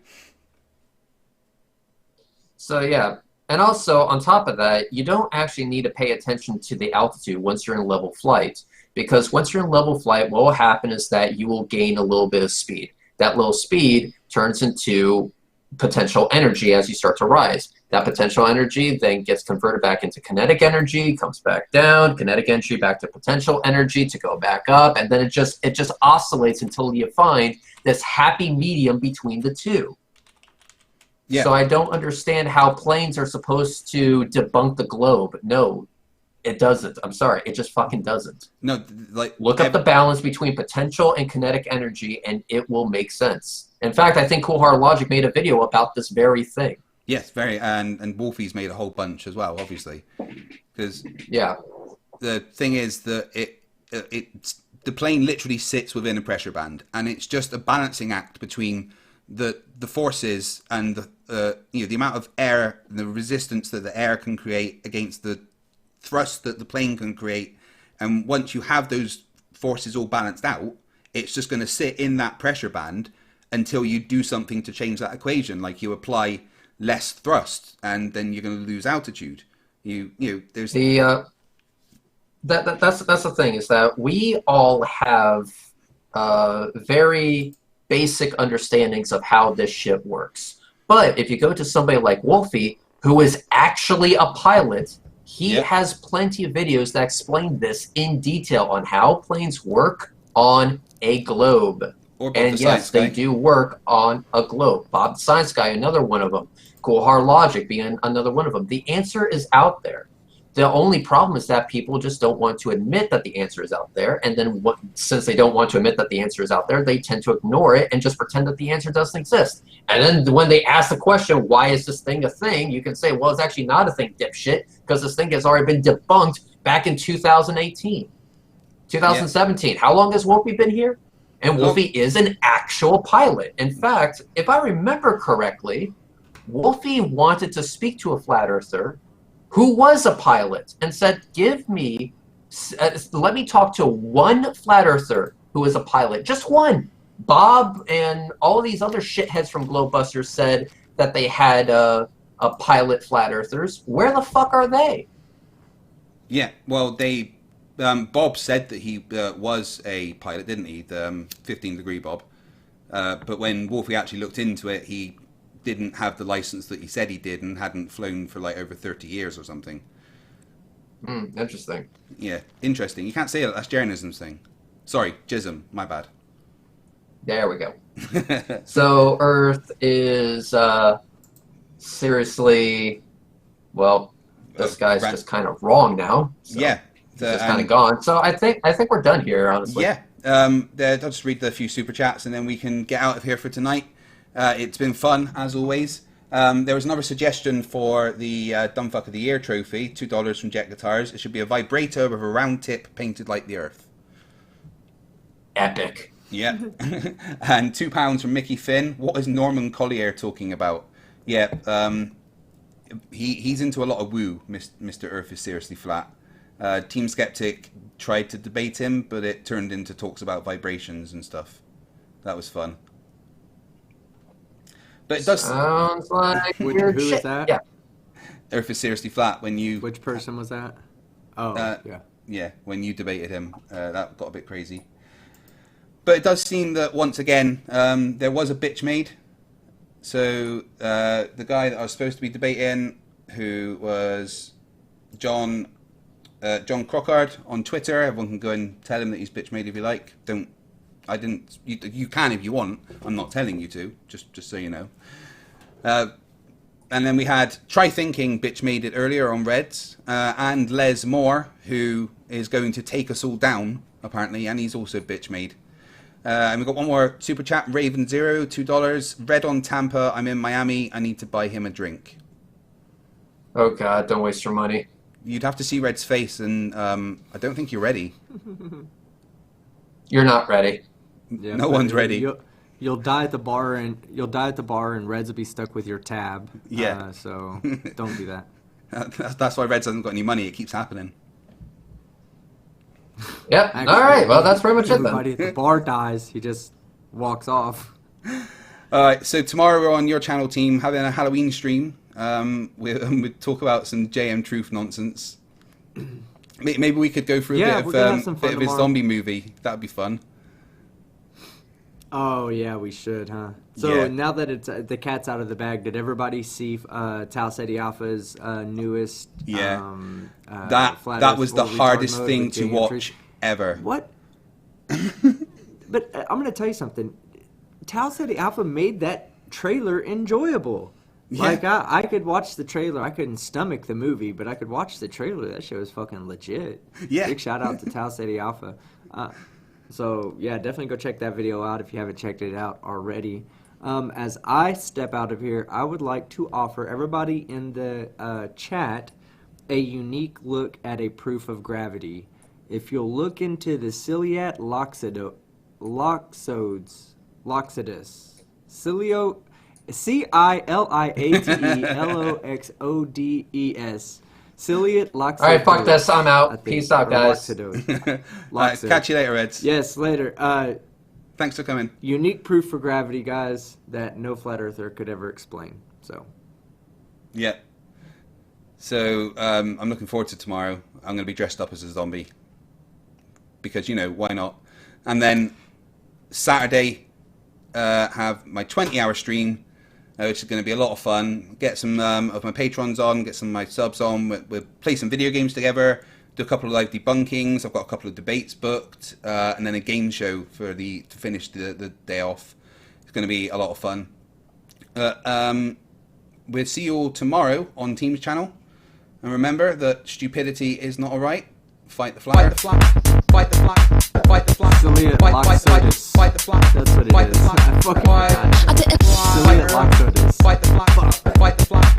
So yeah, and also on top of that, you don't actually need to pay attention to the altitude once you're in level flight, because once you're in level flight, what will happen is that you will gain a little bit of speed. That little speed turns into potential energy as you start to rise. That potential energy then gets converted back into kinetic energy, comes back down, kinetic energy back to potential energy to go back up, and then it just oscillates until you find this happy medium between the two. Yeah. So I don't understand how planes are supposed to debunk the globe. No, it doesn't. I'm sorry, it just fucking doesn't. No, like look up the balance between potential and kinetic energy, and it will make sense. In fact, I think Cool Hard Logic made a video about this very thing. Yes, very, and Wolfie's made a whole bunch as well, obviously, because yeah. the thing is that the plane literally sits within a pressure band, and it's just a balancing act between the forces and the amount of air, the resistance that the air can create against the thrust that the plane can create. And once you have those forces all balanced out, it's just going to sit in that pressure band until you do something to change that equation, like you apply less thrust, and then you're going to lose altitude. There's that's the thing, is that we all have very basic understandings of how this shit works. But if you go to somebody like Wolfie, who is actually a pilot, he has plenty of videos that explain this in detail on how planes work on a globe. And yes, they do work on a globe. Bob the Science Guy, another one of them. Cool Hard Logic being another one of them. The answer is out there. The only problem is that people just don't want to admit that the answer is out there. And then since they don't want to admit that the answer is out there, they tend to ignore it and just pretend that the answer doesn't exist. And then when they ask the question, why is this thing a thing? You can say, well, it's actually not a thing, dipshit, because this thing has already been debunked back in 2018, 2017. Yeah. How long has Wolfie been here? And Wolfie is an actual pilot. In fact, if I remember correctly, Wolfie wanted to speak to a flat earther who was a pilot and said, let me talk to one flat earther who is a pilot, just one. Bob and all of these other shitheads from Globebusters said that they had a pilot flat earthers. Where the fuck are they? Yeah, well, Bob said that he was a pilot, didn't he? The 15 Degree Bob. But when Wolfie actually looked into it, he didn't have the license that he said he did and hadn't flown for like over 30 years or something. Interesting. Yeah, interesting. You can't say that. That's Jeranism's thing. Sorry, Jism. My bad. There we go. So Earth is seriously, well, this guy's just kind of wrong now. So yeah. It's kind of gone. So I think we're done here, honestly. Yeah. I'll just read the few super chats and then we can get out of here for tonight. It's been fun, as always. There was another suggestion for the Dumbfuck of the Year trophy, $2 from Jet Guitars. It should be a vibrator with a round tip painted like the Earth. Epic. Yeah. And £2 from Mickey Finn. What is Norman Collier talking about? Yeah, he's into a lot of woo, Mr. Earth is seriously flat. Team Skeptic tried to debate him, but it turned into talks about vibrations and stuff. That was fun. But it does sounds like who is that? Yeah. Earth is seriously flat. Which person was that? Oh, yeah. Yeah, when you debated him, that got a bit crazy. But it does seem that once again there was a bitch made. So the guy that I was supposed to be debating, who was John Crockard on Twitter, everyone can go and tell him that he's bitch made if you like. You can if you want. I'm not telling you to, just so you know. And then we had Try Thinking bitch made it earlier on Reds, and Les Moore, who is going to take us all down apparently, and he's also bitch made. And we've got one more super chat, Raven Zero, $2. Red on Tampa, I'm in Miami, I need to buy him a drink. Oh God, don't waste your money. You'd have to see Red's face, and I don't think you're ready. You're not ready. Yeah, no one's ready. You'll die at the bar, and Reds will be stuck with your tab. Yeah. So don't do that. That's why Reds hasn't got any money. It keeps happening. Yep. All right. Well, that's pretty much it then. Everybody at the bar dies. He just walks off. All right. So tomorrow we're on your channel, team, having a Halloween stream. We talk about some JM Truth nonsense. Maybe we could go through a bit of his zombie movie. That'd be fun. Oh yeah, we should, huh? So now that it's the cat's out of the bag, did everybody see Tau Ceti Alpha's newest? Yeah, that was the hardest thing to watch ever. What? But I'm gonna tell you something. Tau Ceti Alpha made that trailer enjoyable. Yeah. Like I could watch the trailer. I couldn't stomach the movie, but I could watch the trailer. That show was fucking legit. Yeah. Big shout out to Tau Ceti Alpha. So, yeah, definitely go check that video out if you haven't checked it out already. As I step out of here, I would like to offer everybody in the chat a unique look at a proof of gravity. If you'll look into the ciliate loxodus, Ciliateloxodes, ciliate loxodus. All right, fuck this. I'm I out. think, Peace out, or guys. loxodus. Alright, catch you later, Eds. Yes, later. Thanks for coming. Unique proof for gravity, guys, that no flat earther could ever explain. So, Yeah. So I'm looking forward to tomorrow. I'm going to be dressed up as a zombie because, why not? And then Saturday, have my 20-hour stream, which is going to be a lot of fun. Get some of my patrons on, get some of my subs on. We'll play some video games together, do a couple of live debunkings. I've got a couple of debates booked, and then a game show to finish the day off. It's going to be a lot of fun. We'll see you all tomorrow on Team's channel. And remember that stupidity is not alright. Fight the flag. Fight the flag. Fight the flag. Fight the flag. ciliate loxodus. Fight the flag. That's what it Fight is. the flag. I fucking forgot. Ciliate loxodus. Fight the flag. Fight the flag.